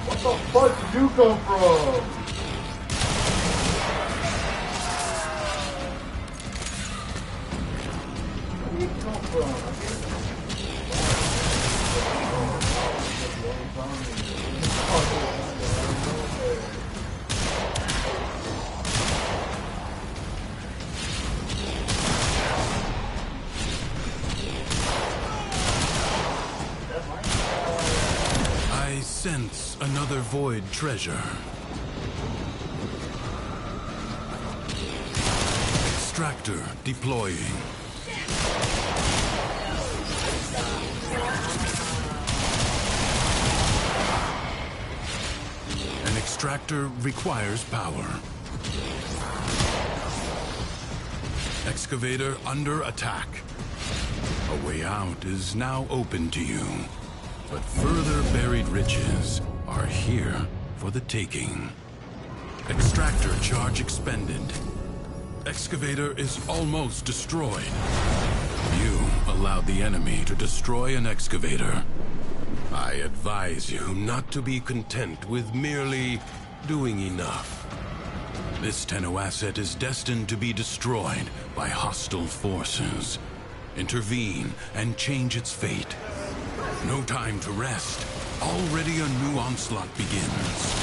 Where the fuck did you come from? Where did you come from? I sense another void treasure. Extractor deploying. An extractor requires power. Excavator under attack. A way out is now open to you. But further buried riches are here for the taking. Extractor charge expended. Excavator is almost destroyed. You allowed the enemy to destroy an excavator. I advise you not to be content with merely doing enough. This Tenno asset is destined to be destroyed by hostile forces. Intervene and change its fate. No time to rest. Already a new onslaught begins.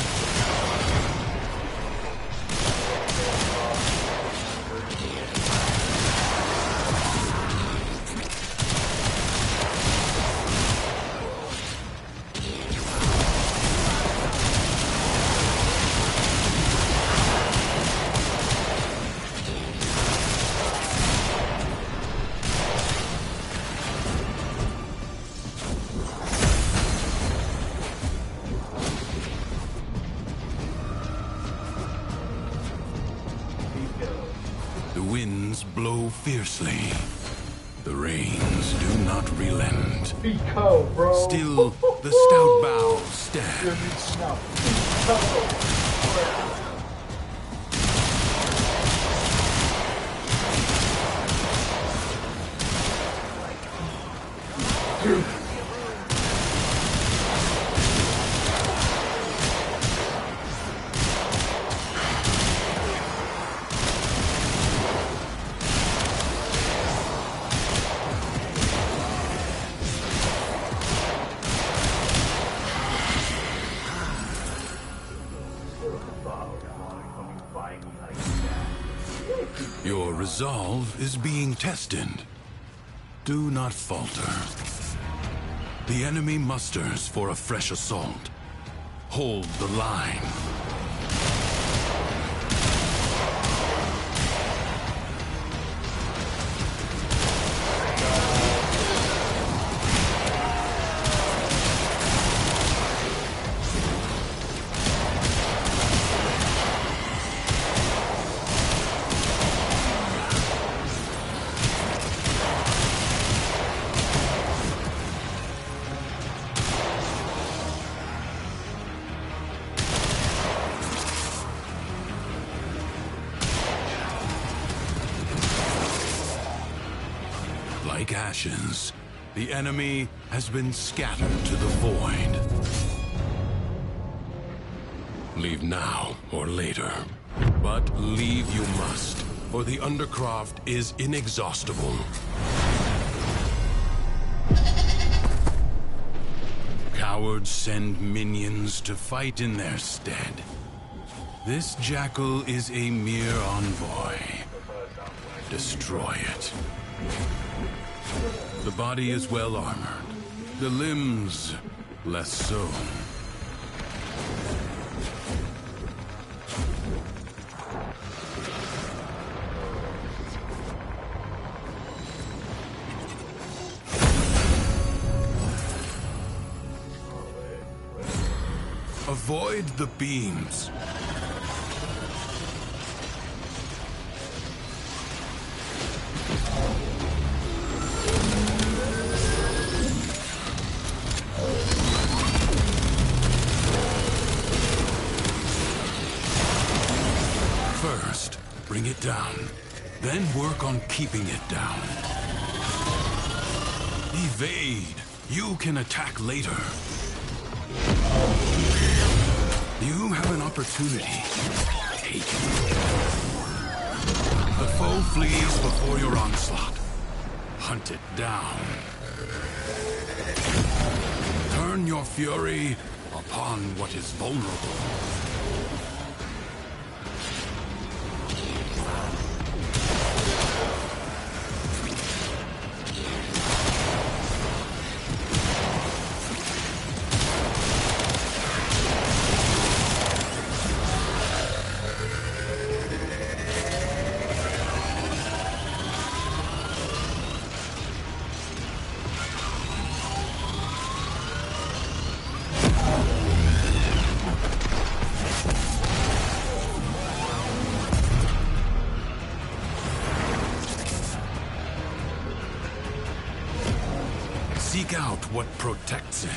The winds blow fiercely. The rains do not relent. Pico, bro. Still, the stout bough stands. Dude. Your resolve is being tested. Do not falter. The enemy musters for a fresh assault. Hold the line. Like ashes, the enemy has been scattered to the void. Leave now or later. But leave you must, for the Undercroft is inexhaustible. Cowards send minions to fight in their stead. This jackal is a mere envoy. Destroy it. The body is well armored. The limbs, less so. Avoid the beams. First, bring it down. Then work on keeping it down. Evade. You can attack later. You have an opportunity. Take it. The foe flees before your onslaught. Hunt it down. Turn your fury upon what is vulnerable. Seek out what protects it.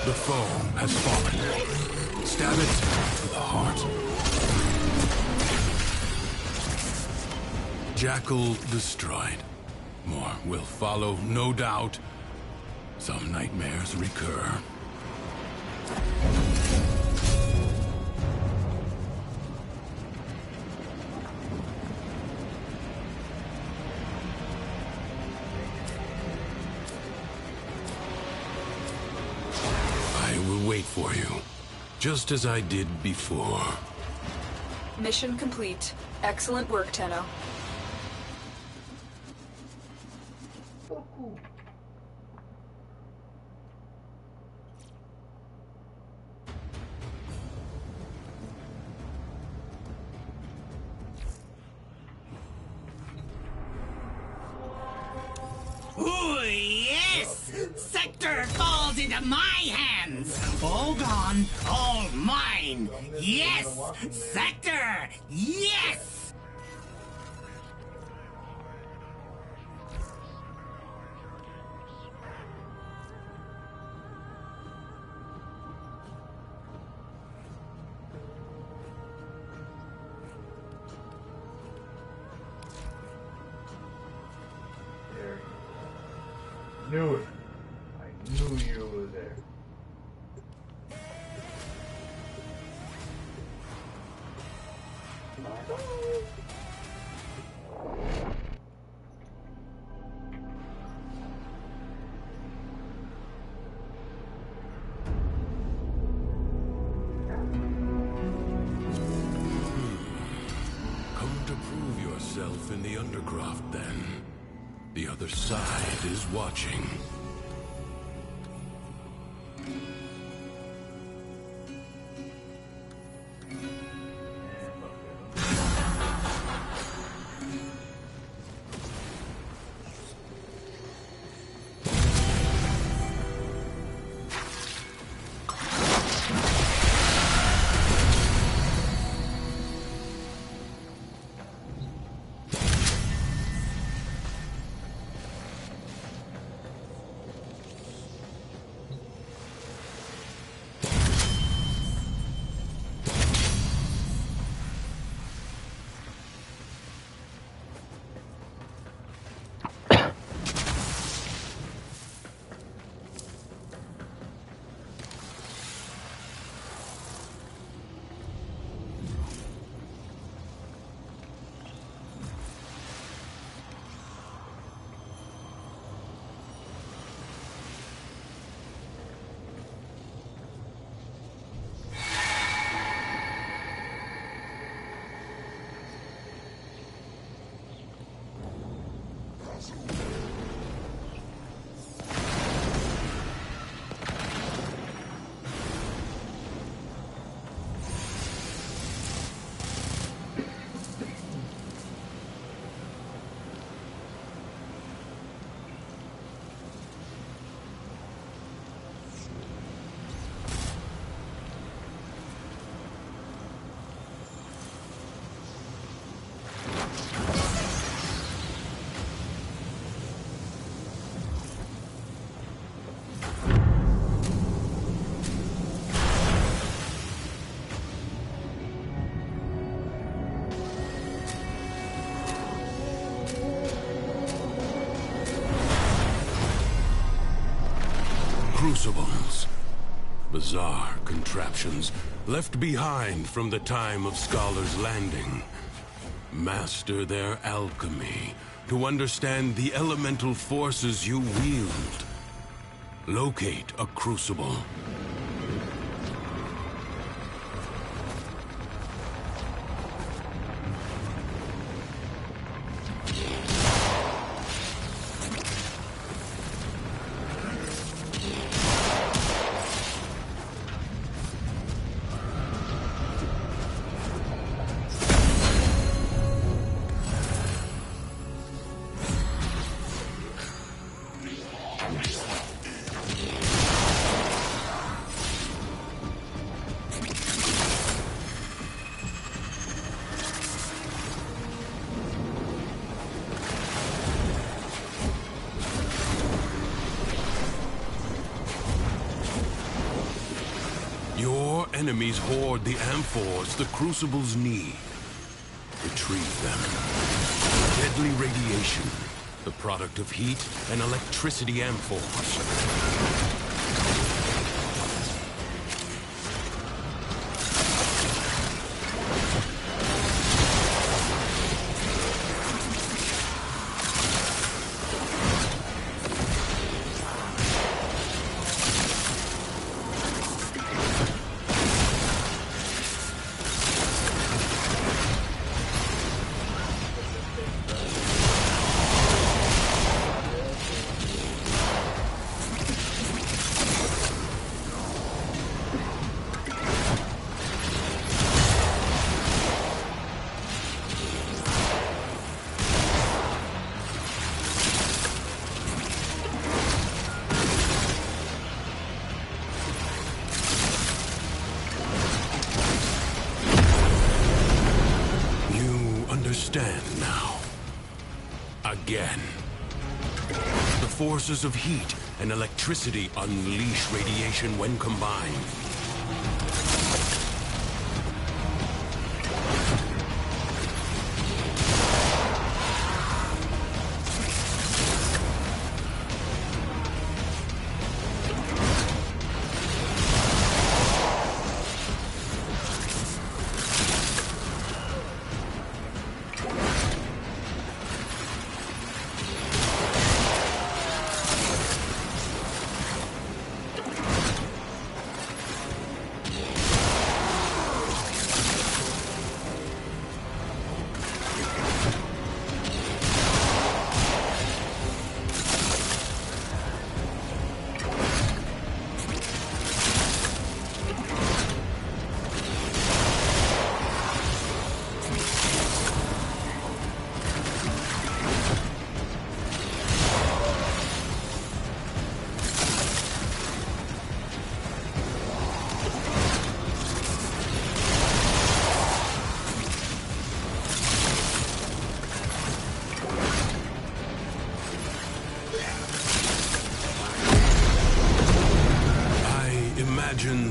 The foe has fallen. Stab it to the heart. Jackal destroyed. More will follow, no doubt. Some nightmares recur. I will wait for you, just as I did before. Mission complete. Excellent work, Tenno. Ooh, yes! Sector falls into my hands! All gone, all mine! Yes! Sector! Yes! There. Knew it. I knew you were there. Come to prove yourself in the Undercroft, then. The other side is watching. crucibles. Bizarre contraptions left behind from the time of Scholar's Landing. Master their alchemy to understand the elemental forces you wield. Locate a crucible. Your enemies hoard the amphors the crucibles need. Retrieve them. Deadly radiation, the product of heat and electricity amphors. Understand now. Again. The forces of heat and electricity unleash radiation when combined.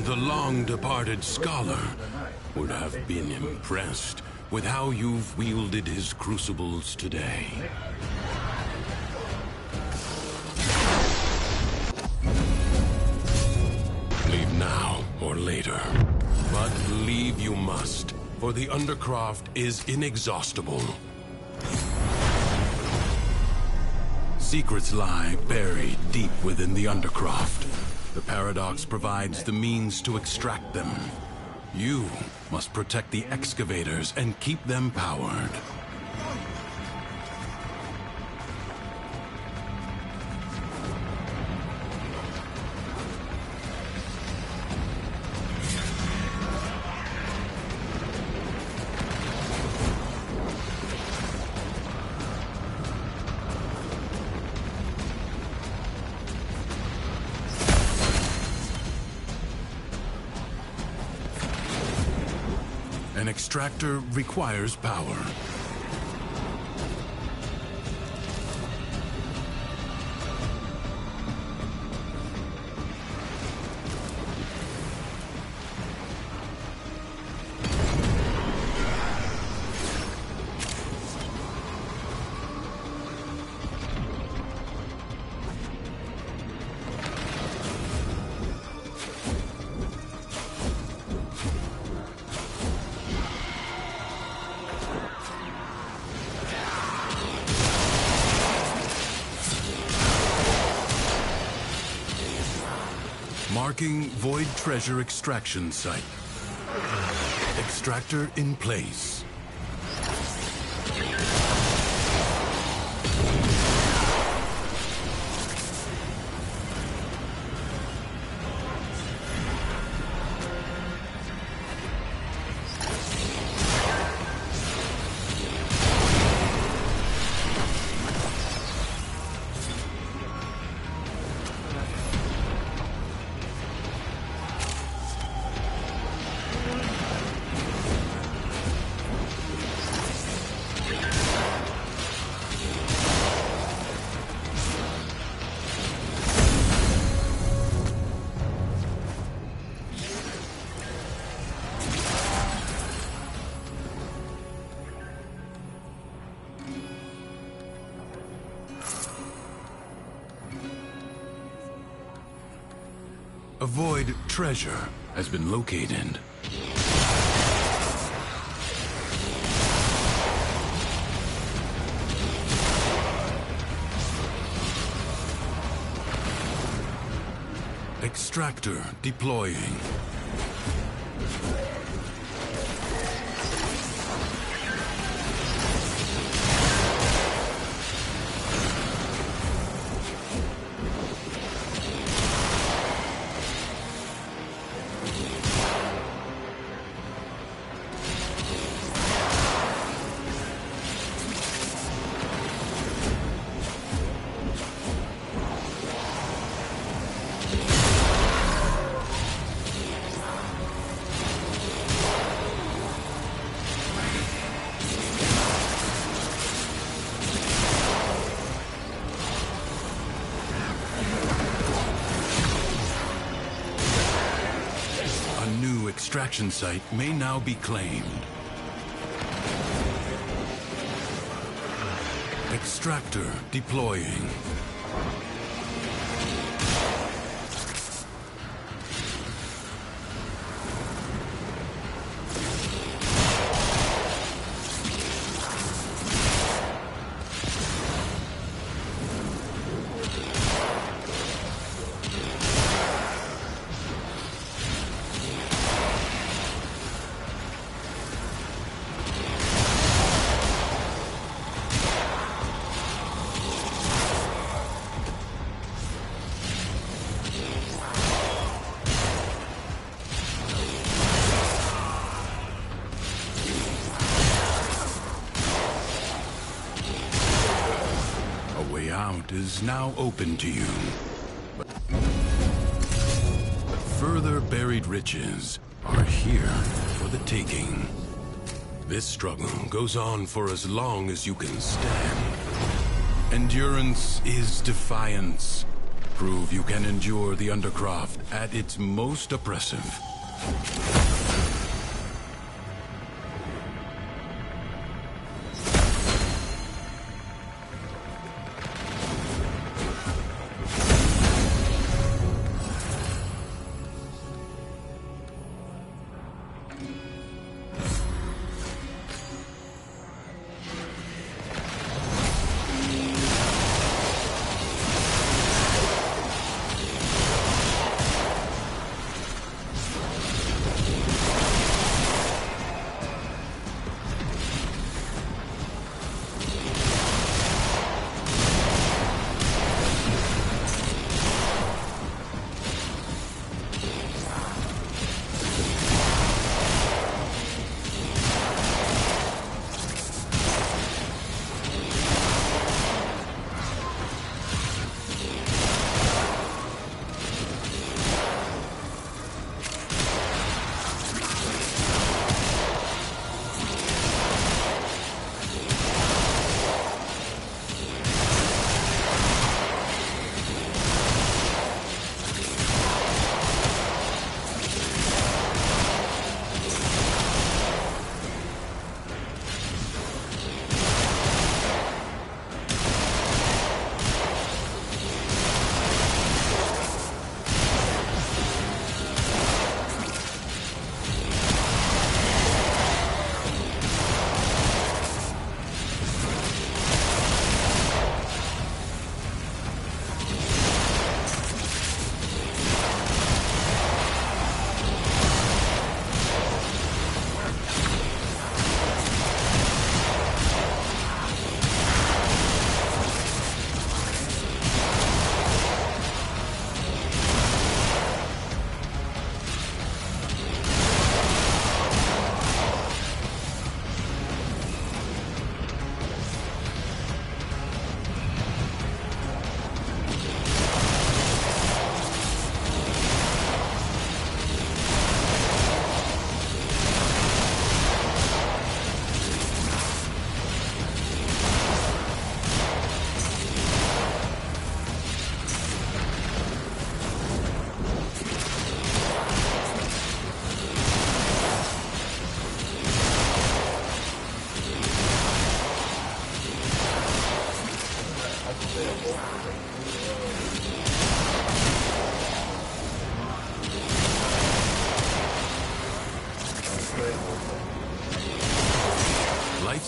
The long-departed scholar would have been impressed with how you've wielded his crucibles today. Leave now or later. But leave you must, for the Undercroft is inexhaustible. Secrets lie buried deep within the Undercroft. The paradox provides the means to extract them. You must protect the excavators and keep them powered. An extractor requires power. Marking Void Treasure Extraction Site. Extractor in place. A void treasure has been located. Extractor deploying. Extraction site may now be claimed. Extractor deploying. Is now open to you. But further buried riches are here for the taking. This struggle goes on for as long as you can stand. Endurance is defiance. Prove you can endure the Undercroft at its most oppressive.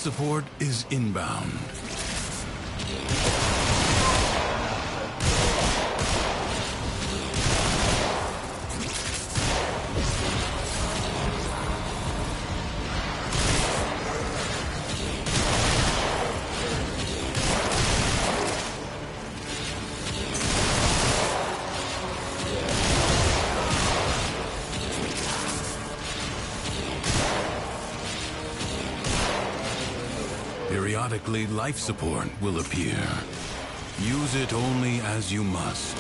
support is inbound. Periodically, life support will appear. Use it only as you must.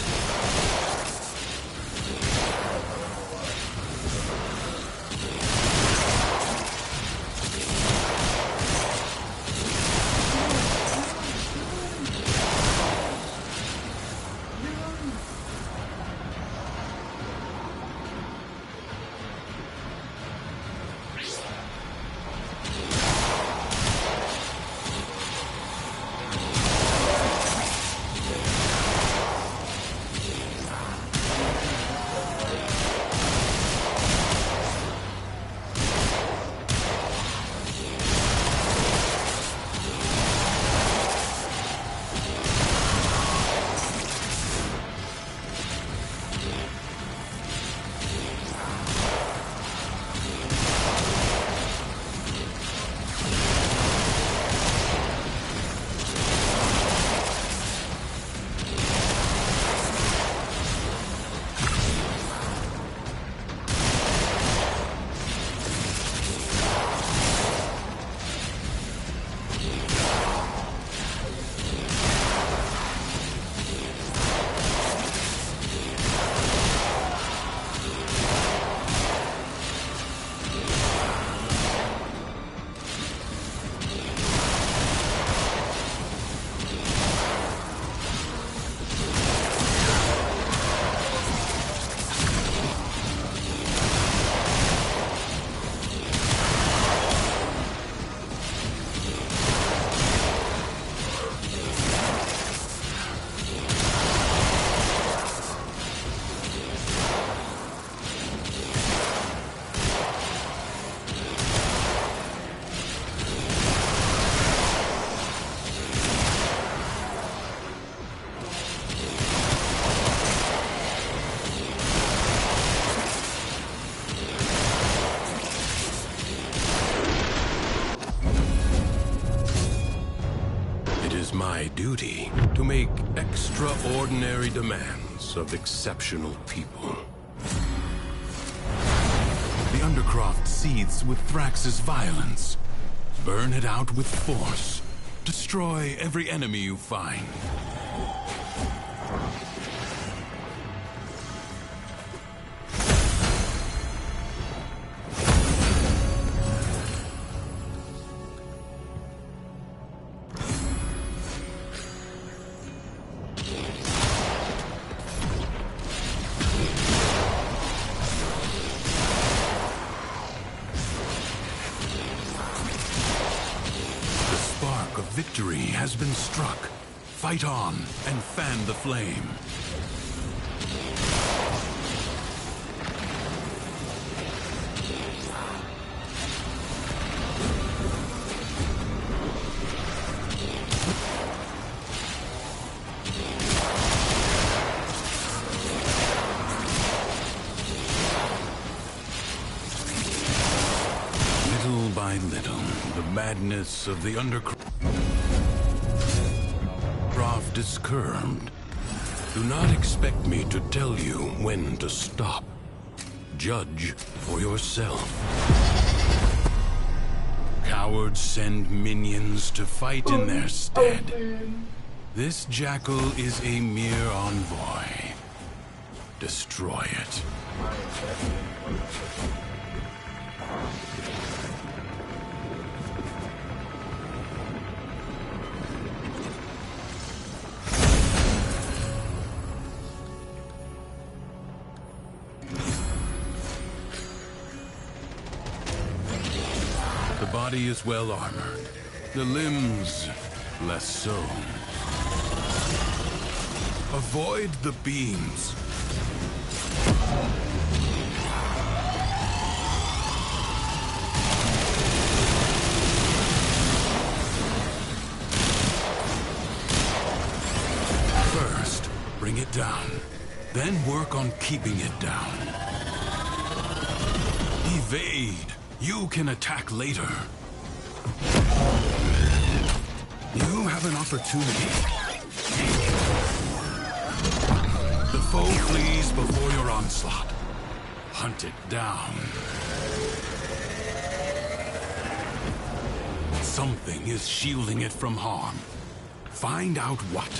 My duty to make extraordinary demands of exceptional people. The Undercroft seethes with Thrax's violence. Burn it out with force. Destroy every enemy you find. Victory has been struck. Fight on and fan the flame. Little by little, the madness of the Undercroft is curbed. Do not expect me to tell you when to stop. Judge for yourself. Cowards send minions to fight in their stead. This jackal is a mere envoy. Destroy it. The body is well armored. The limbs, less so. Avoid the beams. down. Then work on keeping it down. Evade. You can attack later. You have an opportunity. The foe flees before your onslaught. Hunt it down. Something is shielding it from harm. Find out what.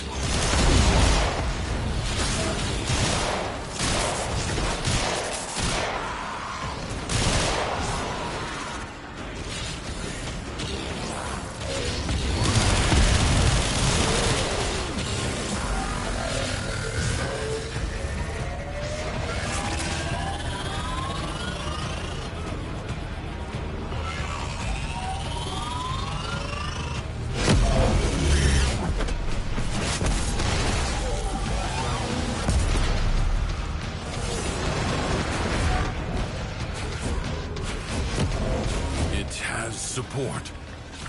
Support.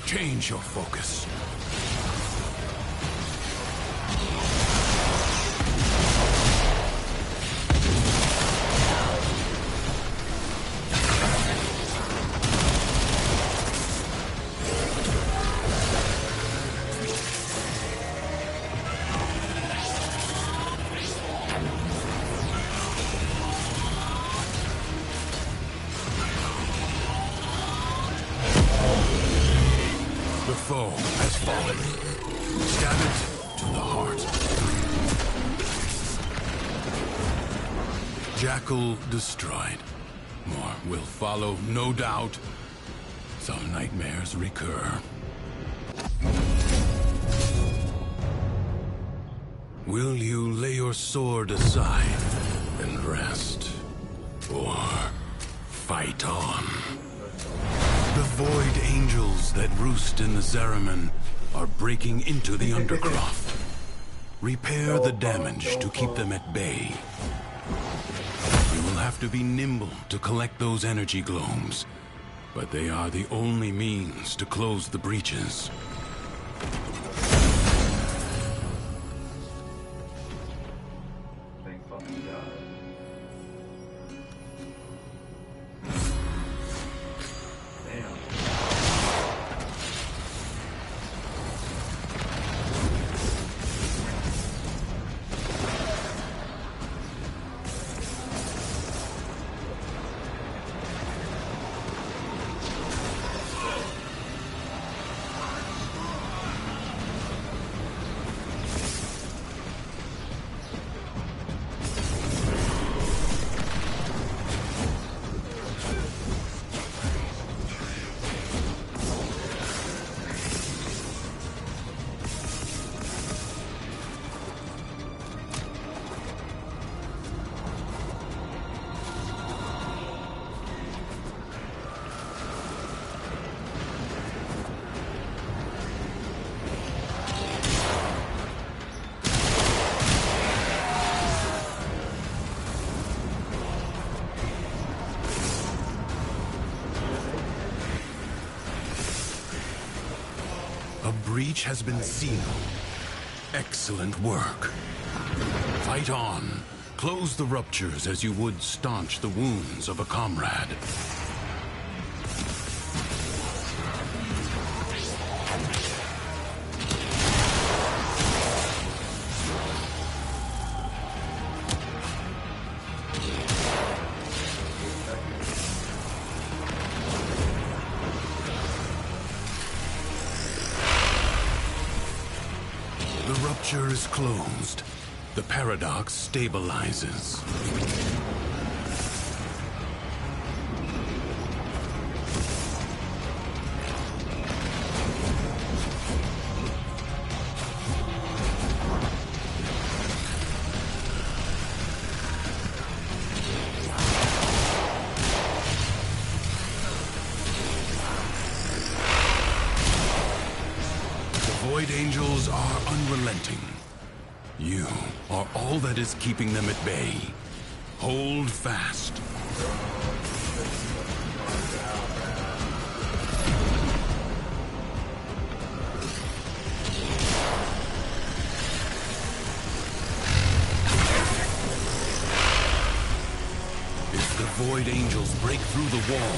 Change your focus. Foe has fallen. Stab it to the heart. Jackal destroyed. More will follow, no doubt. Some nightmares recur. Will you lay your sword aside and rest? Or fight on? The Void Angels that roost in the Zariman are breaking into the Undercroft. Repair the damage to keep them at bay. You will have to be nimble to collect those energy glomes, but they are the only means to close the breaches. A breach has been sealed. Excellent work. Fight on. Close the ruptures as you would staunch the wounds of a comrade. The rupture is closed. The paradox stabilizes. Void Angels are unrelenting. You are all that is keeping them at bay. Hold fast. Void Angels break through the wall,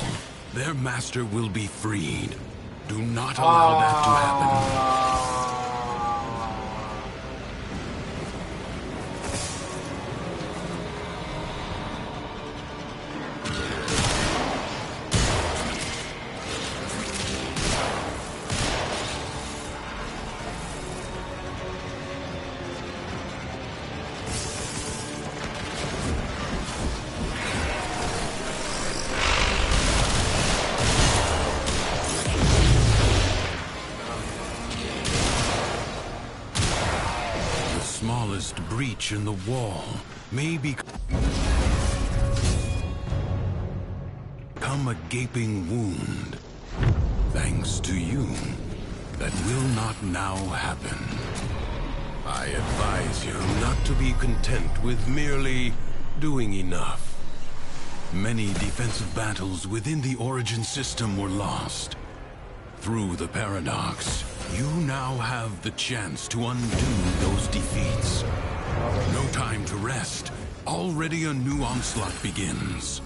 their master will be freed. Do not allow that to happen. Breach in the wall may become a gaping wound. Thanks to you, that will not now happen. I advise you not to be content with merely doing enough. Many defensive battles within the Origin system were lost. Through the paradox, you now have the chance to undo those defeats. No time to rest. Already a new onslaught begins.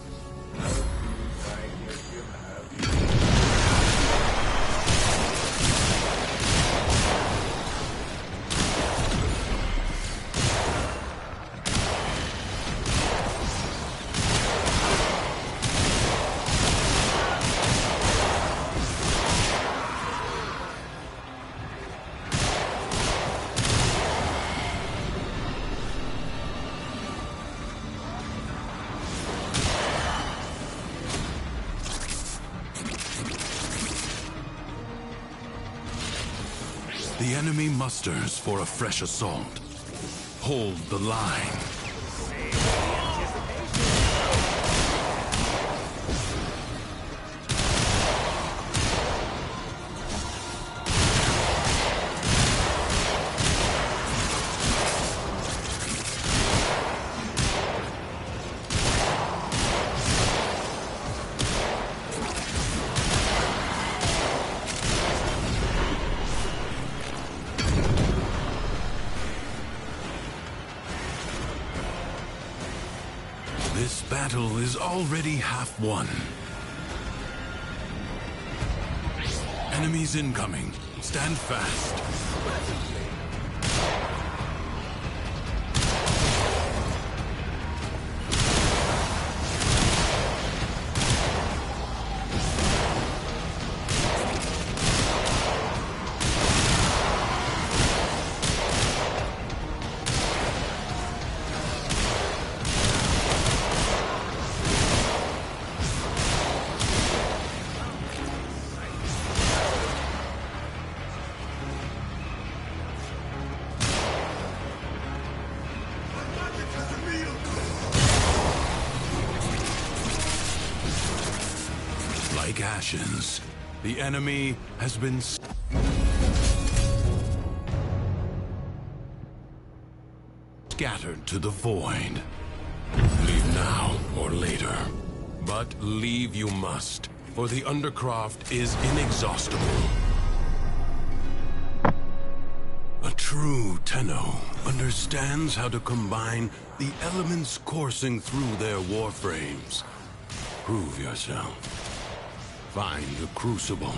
The enemy musters for a fresh assault. Hold the line. This battle is already half won. Enemies incoming. Stand fast. Like ashes, the enemy has been scattered to the void. Leave now or later. But leave you must, for the Undercroft is inexhaustible. A true Tenno understands how to combine the elements coursing through their warframes. Prove yourself. Find the Crucible,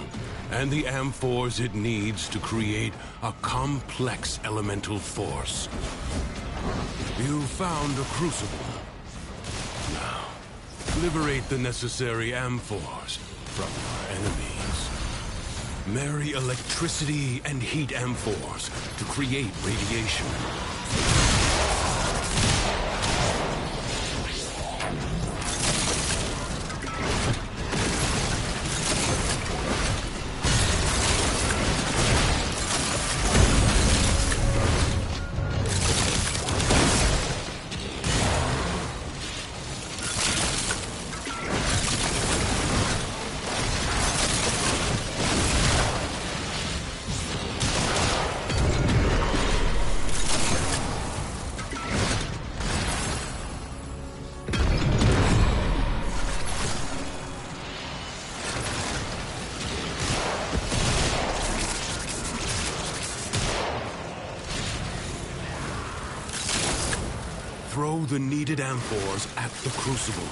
and the amphors it needs to create a complex elemental force. You found a Crucible. Now, liberate the necessary amphors from your enemies. Marry electricity and heat amphors to create radiation. Throw the needed amphors at the Crucible.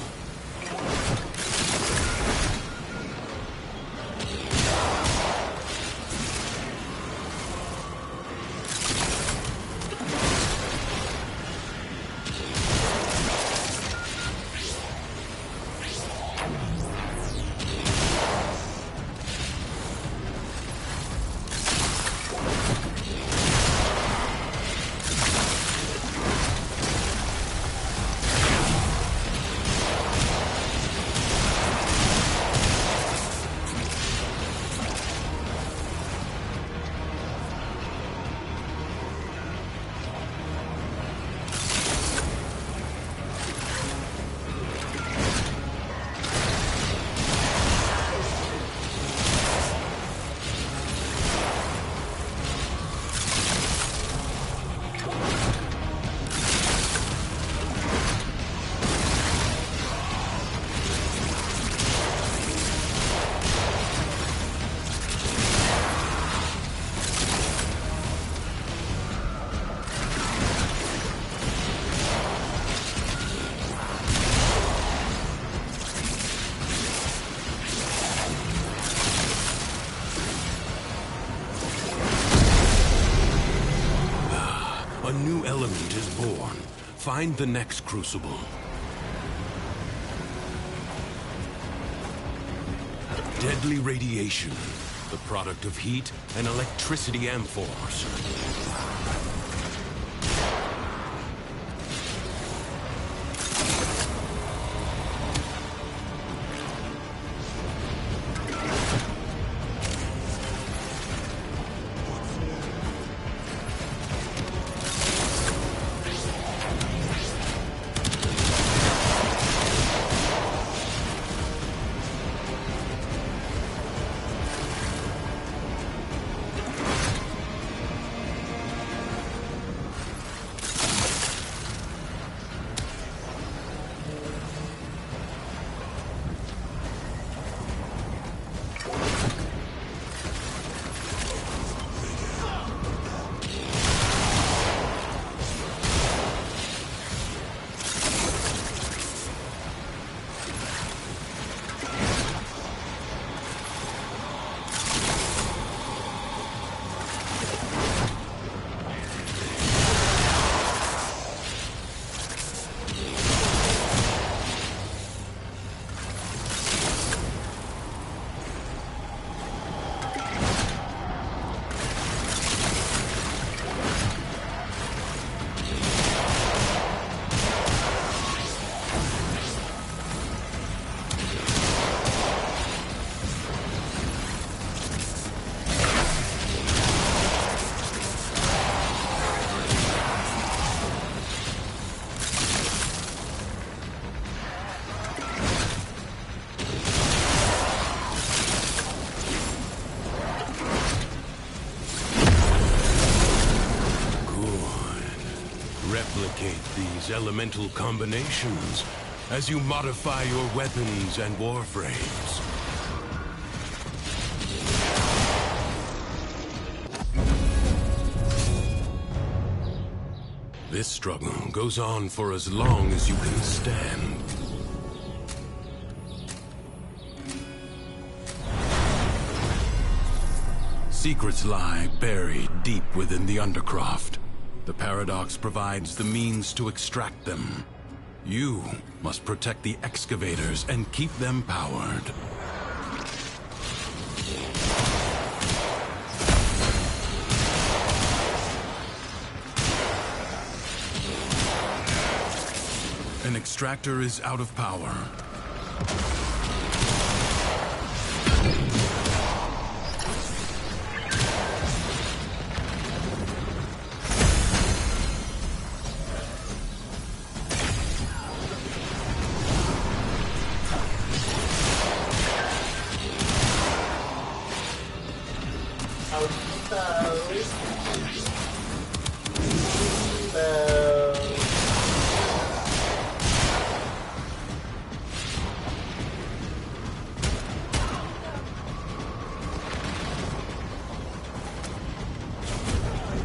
A new element is born. Find the next crucible. Deadly radiation, the product of heat and electricity amphors. Replicate these elemental combinations as you modify your weapons and warframes. This struggle goes on for as long as you can stand. Secrets lie buried deep within the Undercroft. The paradox provides the means to extract them. You must protect the excavators and keep them powered. An extractor is out of power.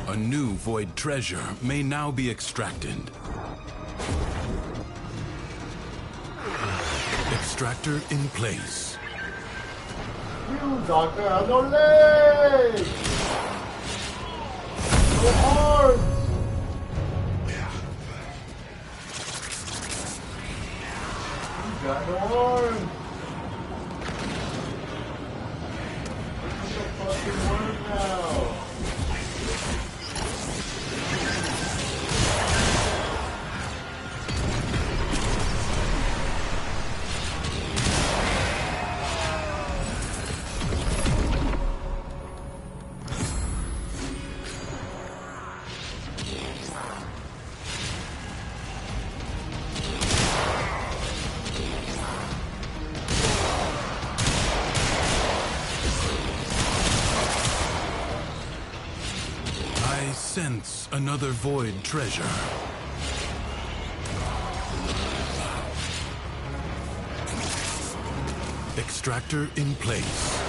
A new void treasure may now be extracted. Extractor in place. You doctor have no legs! No arms! You got no arms! What's the fucking word now? I sense another void treasure. Extractor in place.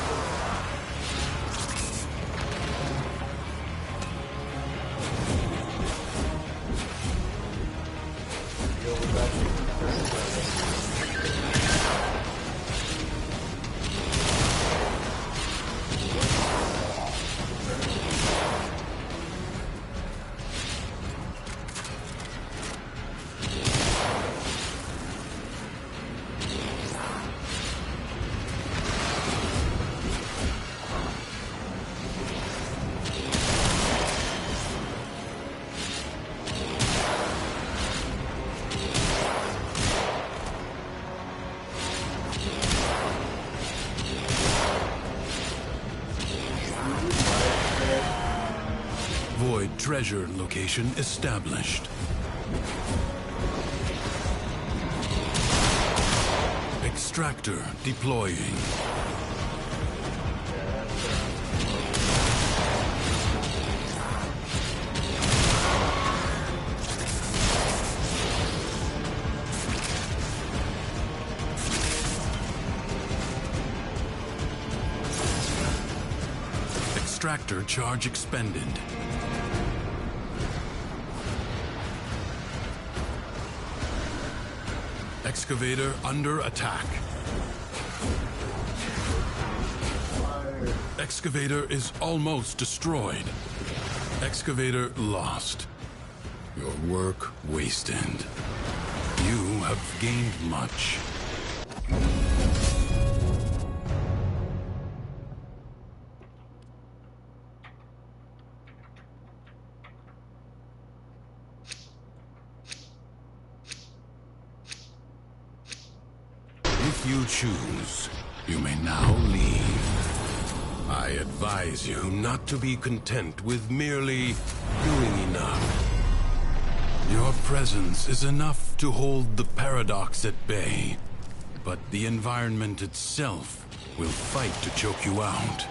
Void treasure location established. Extractor deploying. Extractor charge expended. Excavator under attack. Excavator is almost destroyed. Excavator lost. Your work wasted. You have gained much. If you choose, you may now leave. I advise you not to be content with merely doing enough. Your presence is enough to hold the paradox at bay, but the environment itself will fight to choke you out.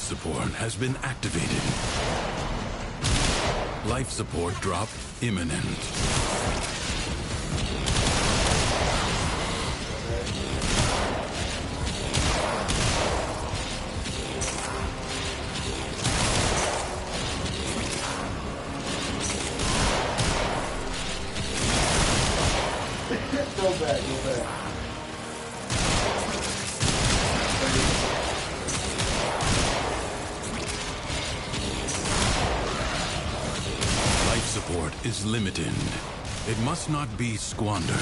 support has been activated. Life support drop imminent. Go back, go back. Life support is limited. It must not be squandered.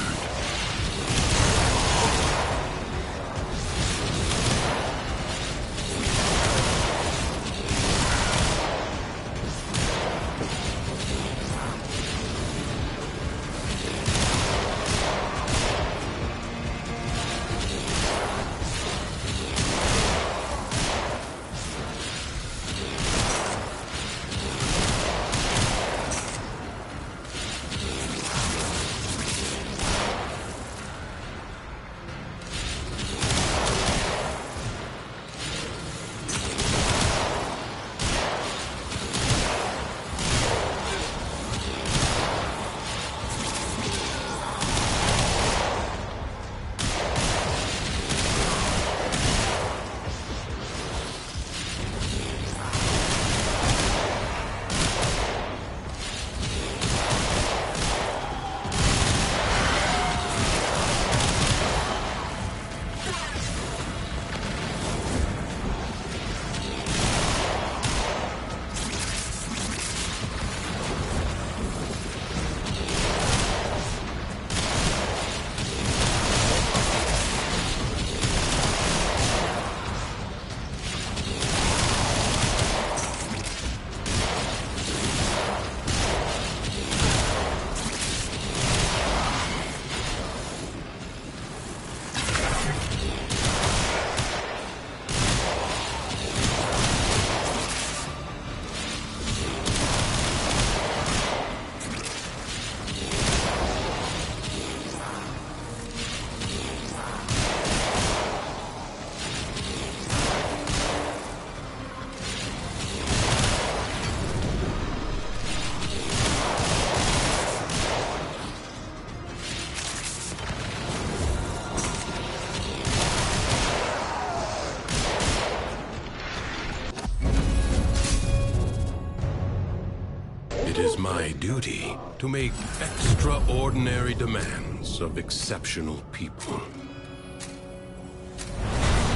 It is my duty to make extraordinary demands of exceptional people.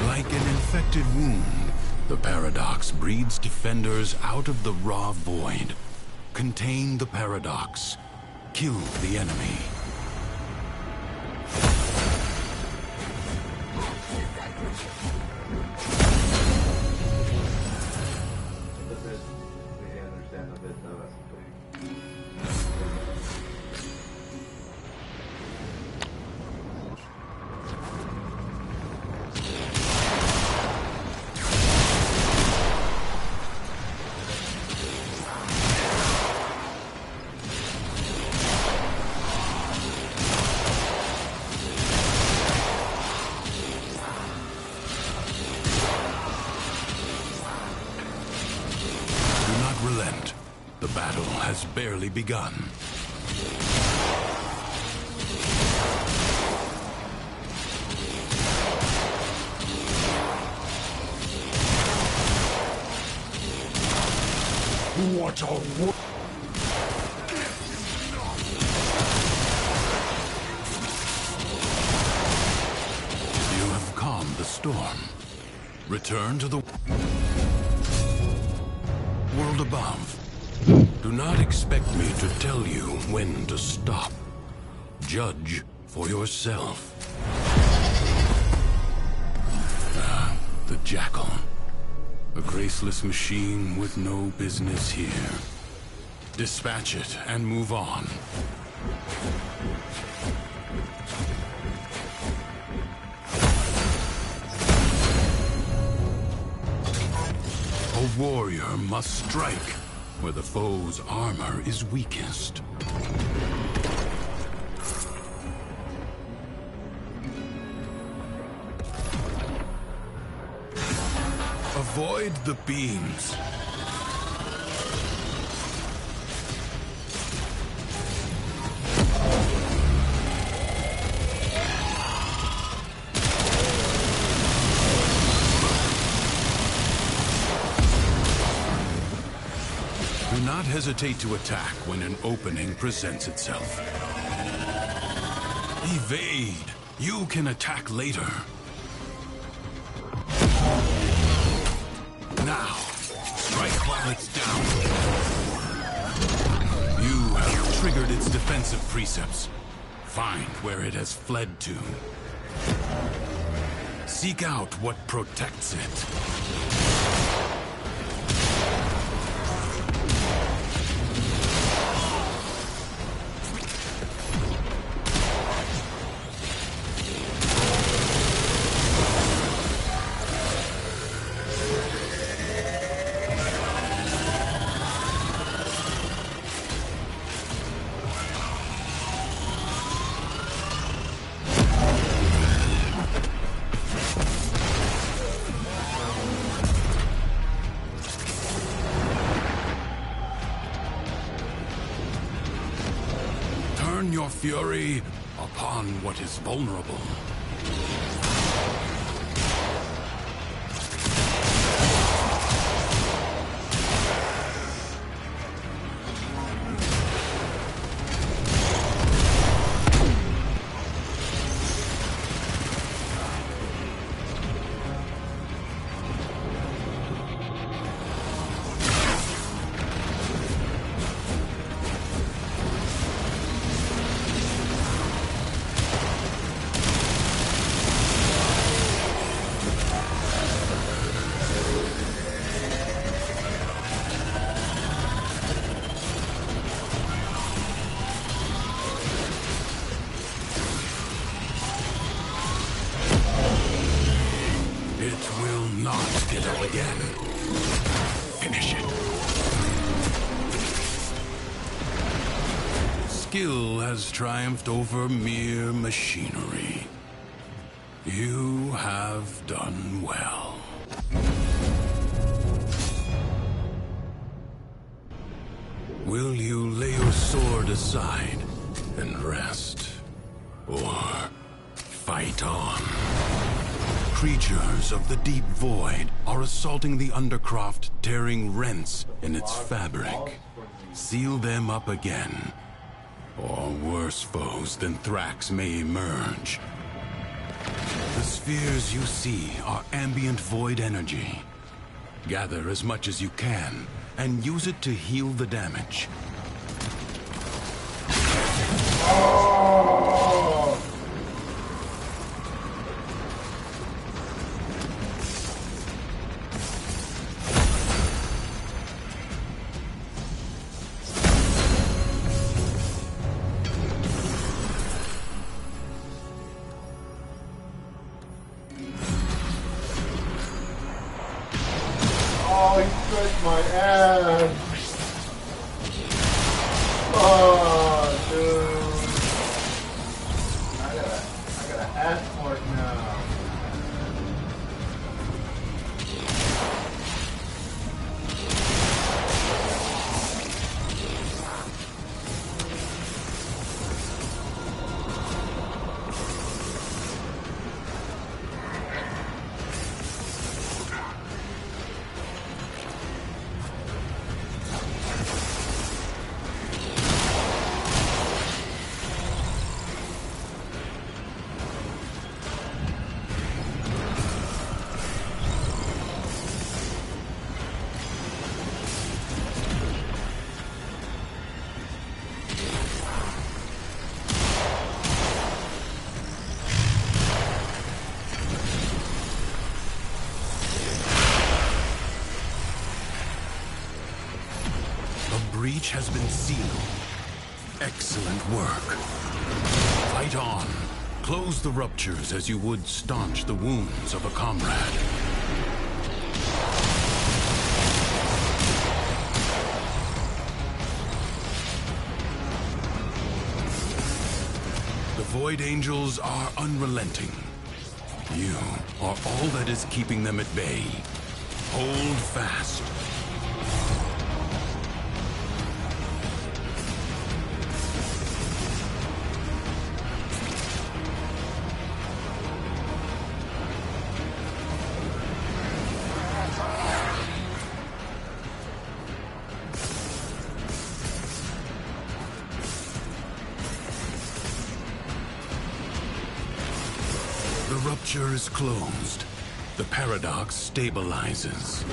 Like an infected wound, the paradox breeds defenders out of the raw void. Contain the paradox. Kill the enemy. Entonces, quería understand a bit of Relent. The battle has barely begun. What a You have calmed the storm. Return to the world above. Do not expect me to tell you when to stop. Judge for yourself. The Jackal. A graceless machine with no business here. Dispatch it and move on. A warrior must strike where the foe's armor is weakest. A Avoid the beams. Do not hesitate to attack when an opening presents itself. Evade. You can attack later. Now, strike while it's down. You have triggered its defensive precepts. Find where it has fled to. Seek out what protects it. Turn your fury upon what is vulnerable. Get up again. Finish it. Skill has triumphed over mere machinery. You have done well. Will you lay your sword aside and rest? Or fight on? Creatures of the deep void are assaulting the Undercroft, tearing rents in its fabric. Seal them up again, or worse foes than Thrax may emerge. The spheres you see are ambient void energy. Gather as much as you can, and use it to heal the damage. Oh, he stretched my ass. Oh, dude. I gotta ask for it now. Breach has been sealed. Excellent work. Fight on. Close the ruptures as you would staunch the wounds of a comrade. The Void Angels are unrelenting. You are all that is keeping them at bay. Hold fast. The rupture is closed. The paradox stabilizes.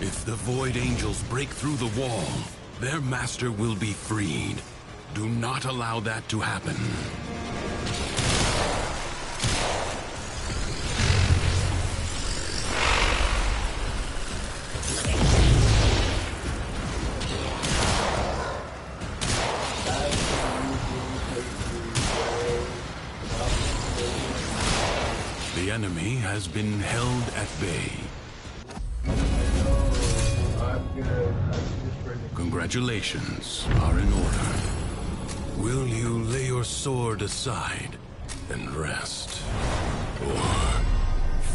If the Void Angels break through the wall, their master will be freed. Do not allow that to happen. The enemy has been held at bay. Congratulations are in order. Will you lay your sword aside and rest? Or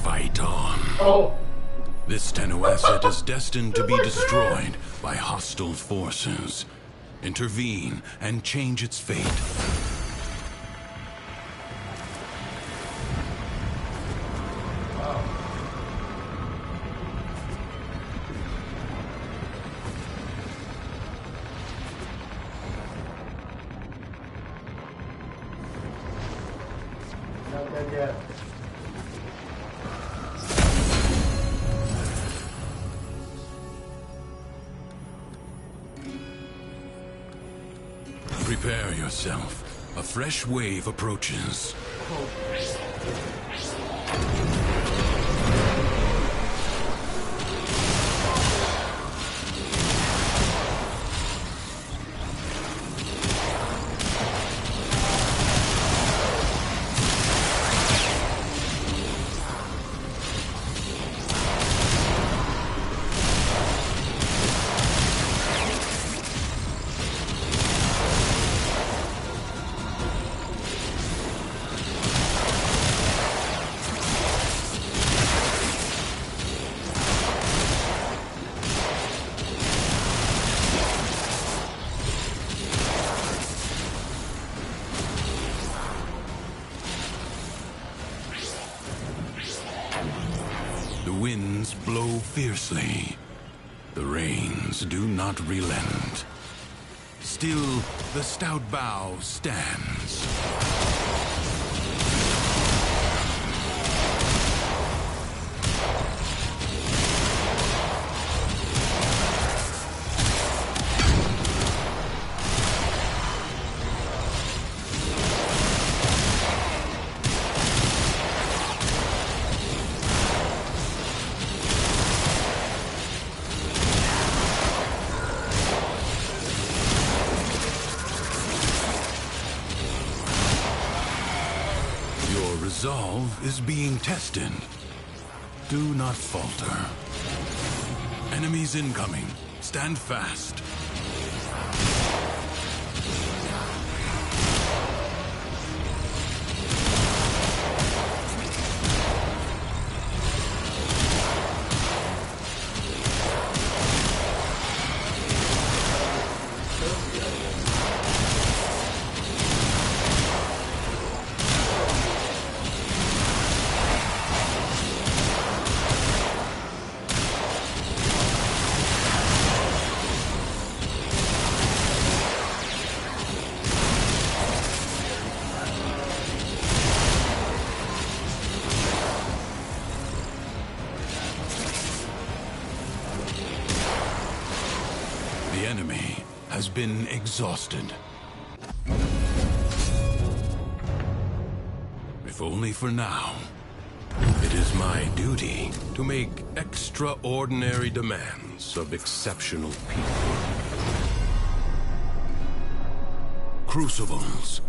fight on? Oh. This Tenno asset is destined to be destroyed by hostile forces. Intervene and change its fate. Prepare yourself. A fresh wave approaches. The winds blow fiercely. The rains do not relent. Still, the stout bow stands. Resolve is being tested. Do not falter. Enemies incoming. Stand fast. The enemy has been exhausted. if only for now. It is my duty to make extraordinary demands of exceptional people. Crucibles.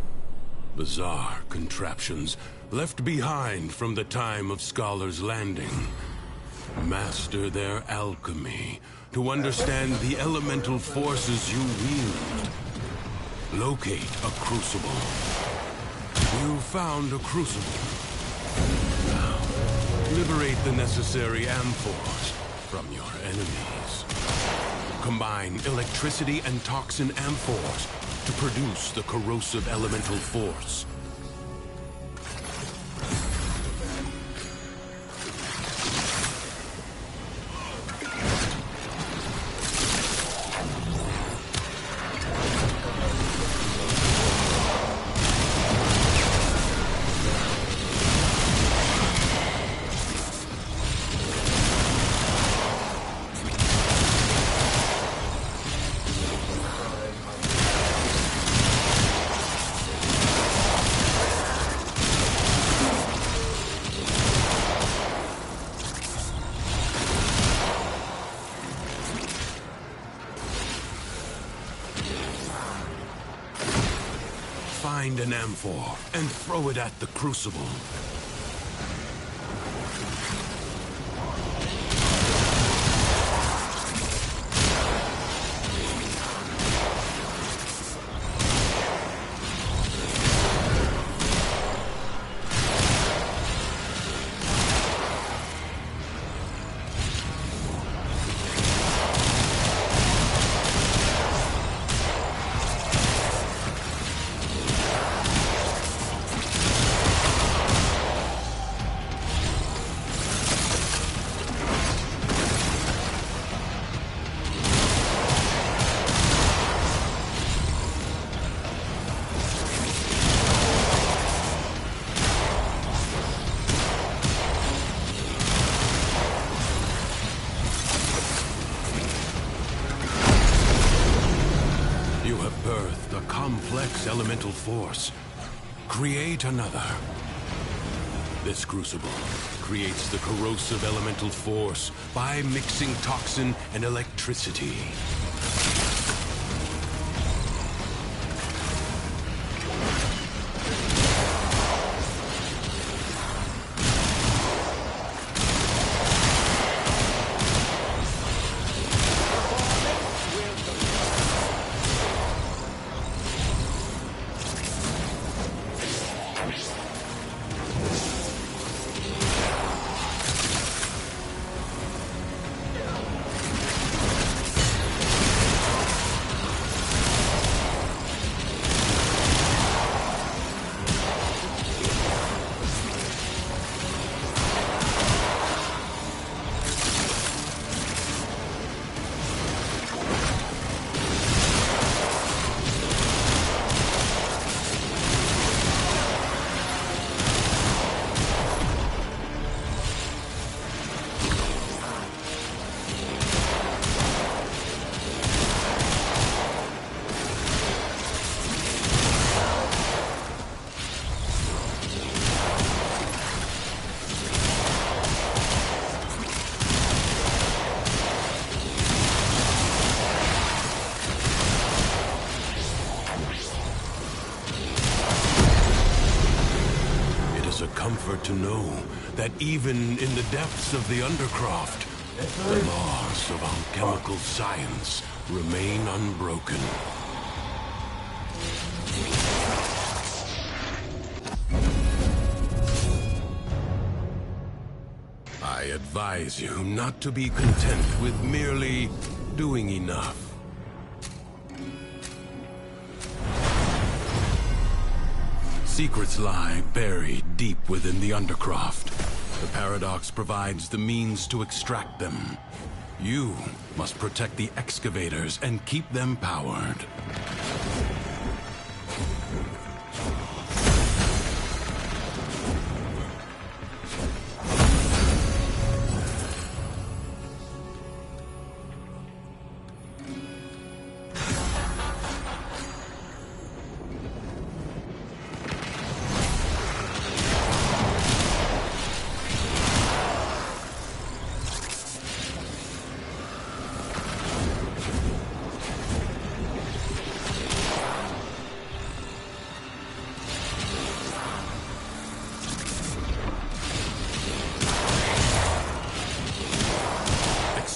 Bizarre contraptions left behind from the time of Scholar's Landing. Master their alchemy to understand the elemental forces you wield. Locate a crucible. You found a crucible. Now, liberate the necessary amphors from your enemies. Combine electricity and toxin amphors to produce the corrosive elemental force. Find an amphor and throw it at the crucible. Elemental force. Create another. This crucible creates the corrosive elemental force by mixing toxin and electricity. To know that even in the depths of the Undercroft, the laws of alchemical science remain unbroken. I advise you not to be content with merely doing enough. Secrets lie buried deep within the Undercroft. The Paradox provides the means to extract them. You must protect the excavators and keep them powered.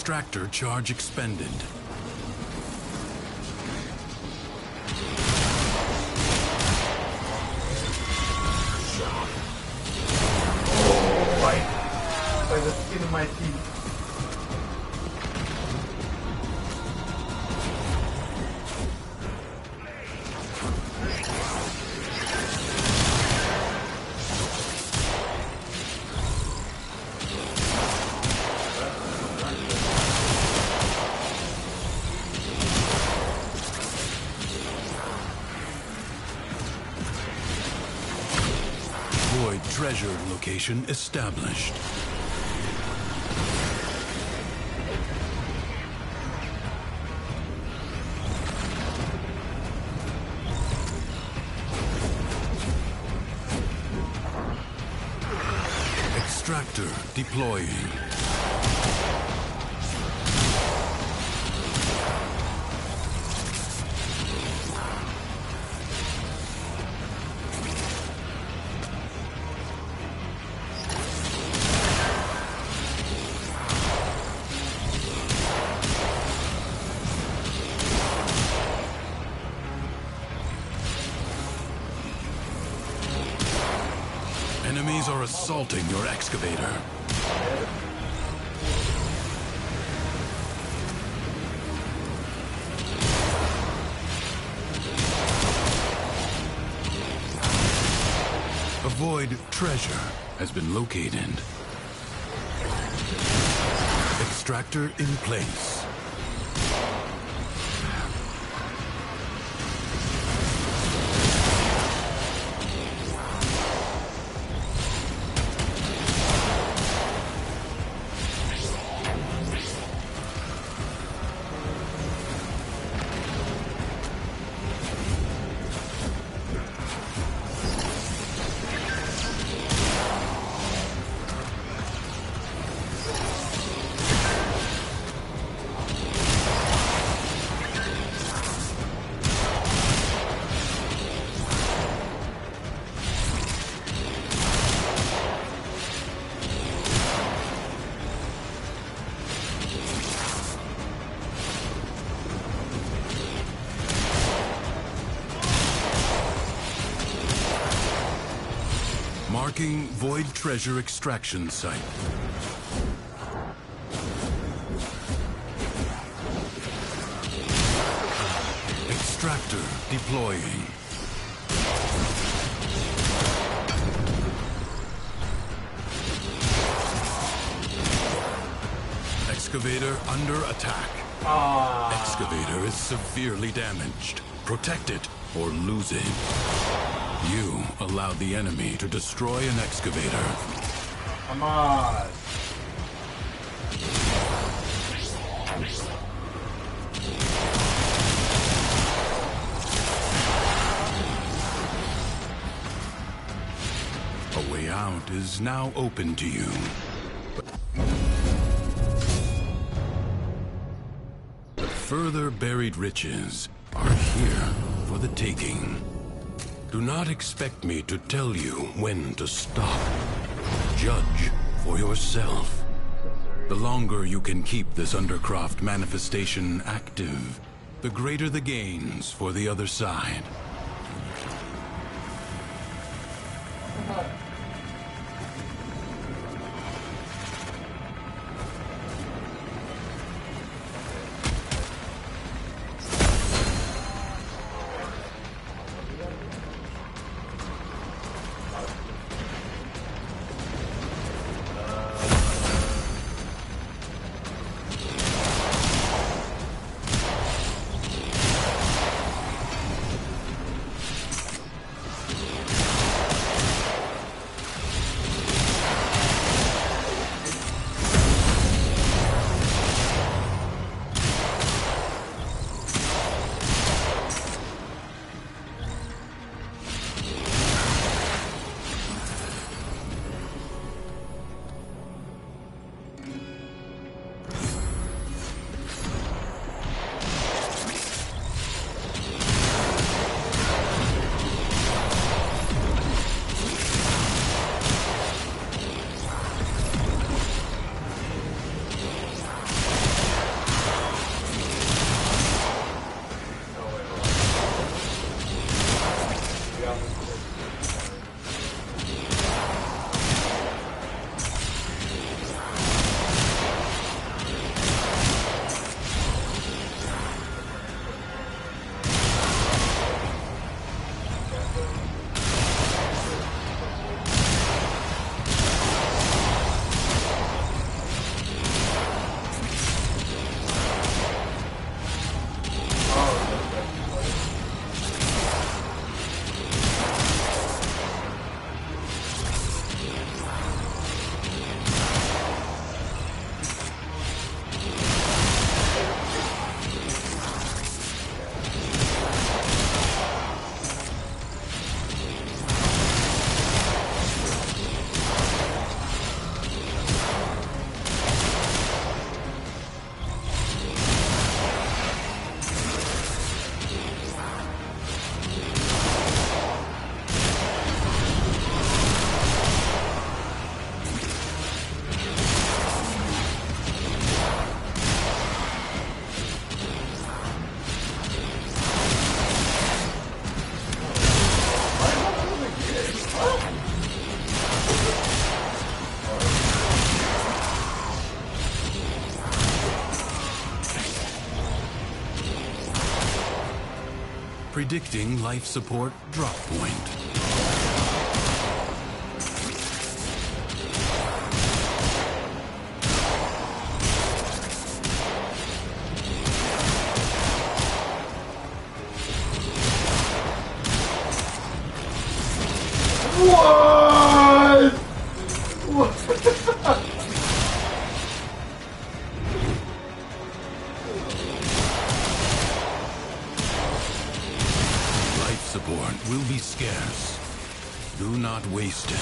Extractor charge expended. By the skin of my teeth. Void treasure location established. Extractor deploying. Enemies are assaulting your excavator. A void treasure has been located. Extractor in place. Marking void treasure extraction site. Extractor deploying. Excavator under attack. Excavator is severely damaged. Protect it or lose it. You allowed the enemy to destroy an excavator. Come on. A way out is now open to you. But further buried riches are here for the taking. Do not expect me to tell you when to stop. Judge for yourself. The longer you can keep this Undercroft manifestation active, the greater the gains for the other side. Predicting life support drop point. What? What? Life support will be scarce. Do not waste it.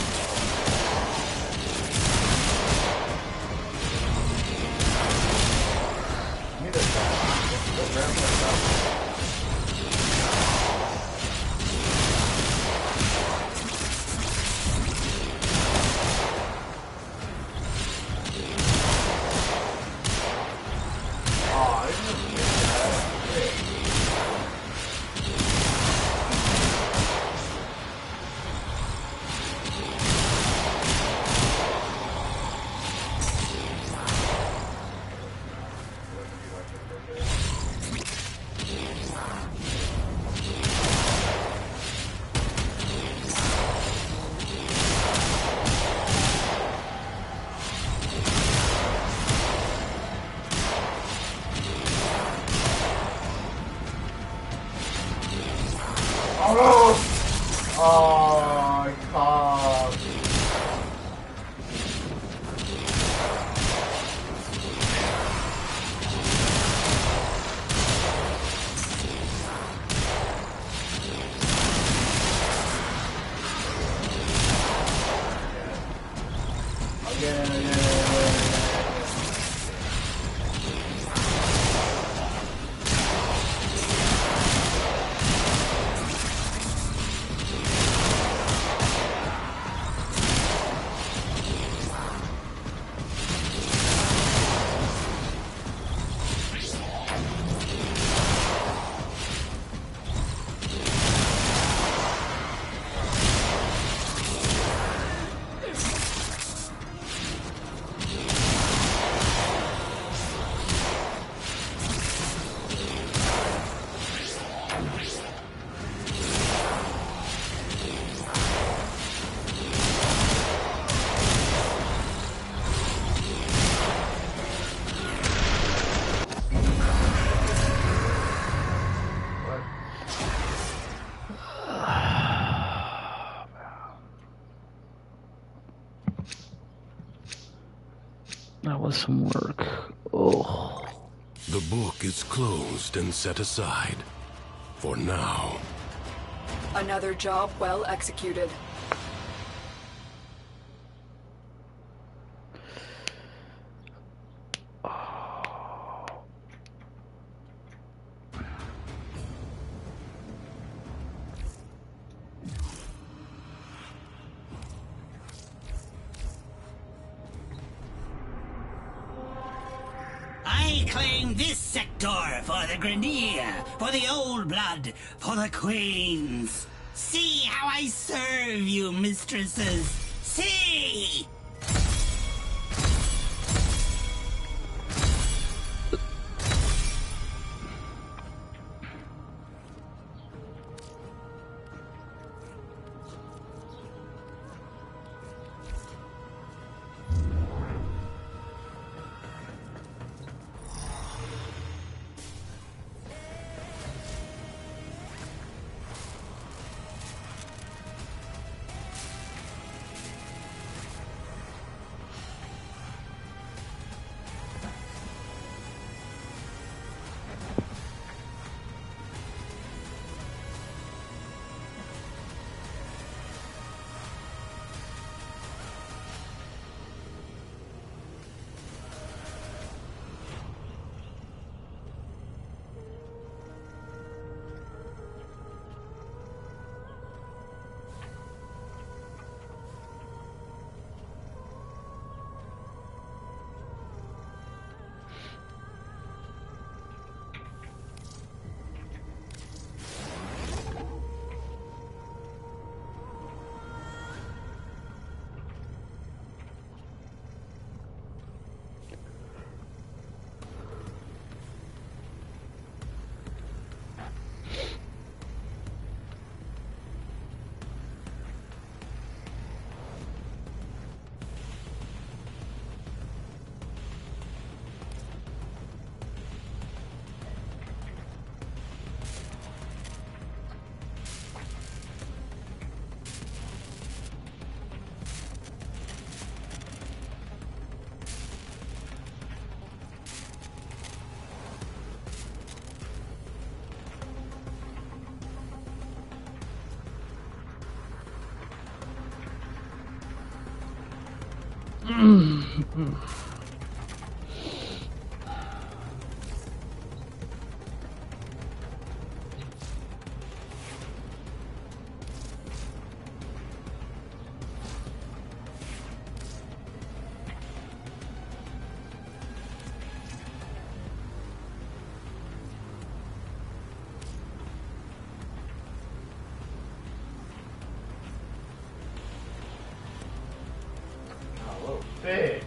Oh, God. That was some work. Oh. The book is closed and set aside. For now. Another job well executed. I claim this sector for the Grenier, for the Old Blood, for the Queens. See how I serve you, mistresses. See! Bitch.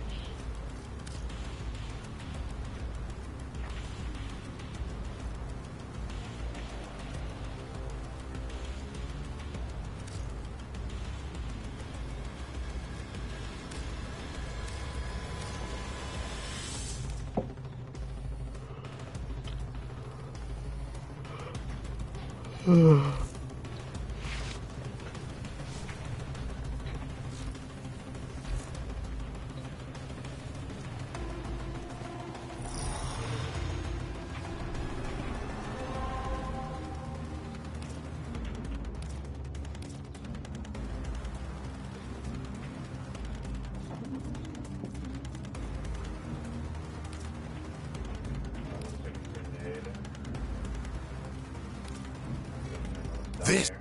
This.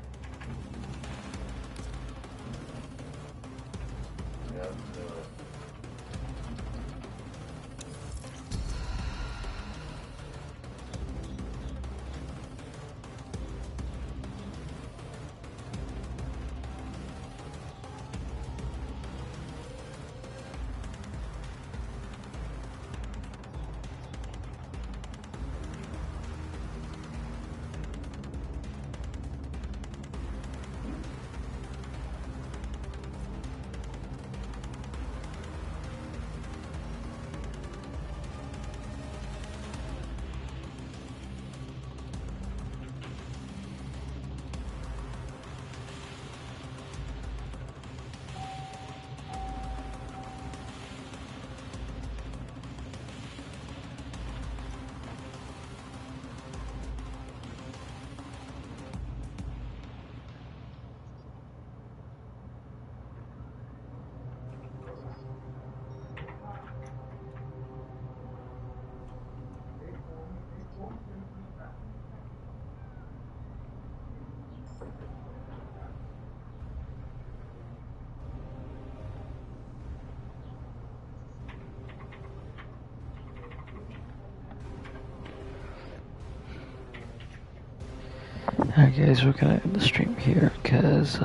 Alright guys, we're gonna end the stream here because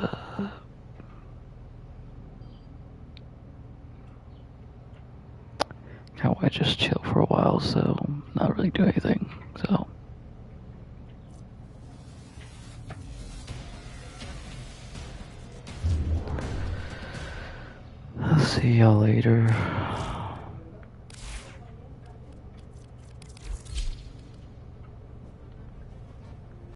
I want to just chill for a while, so not really do anything. So I'll see y'all later.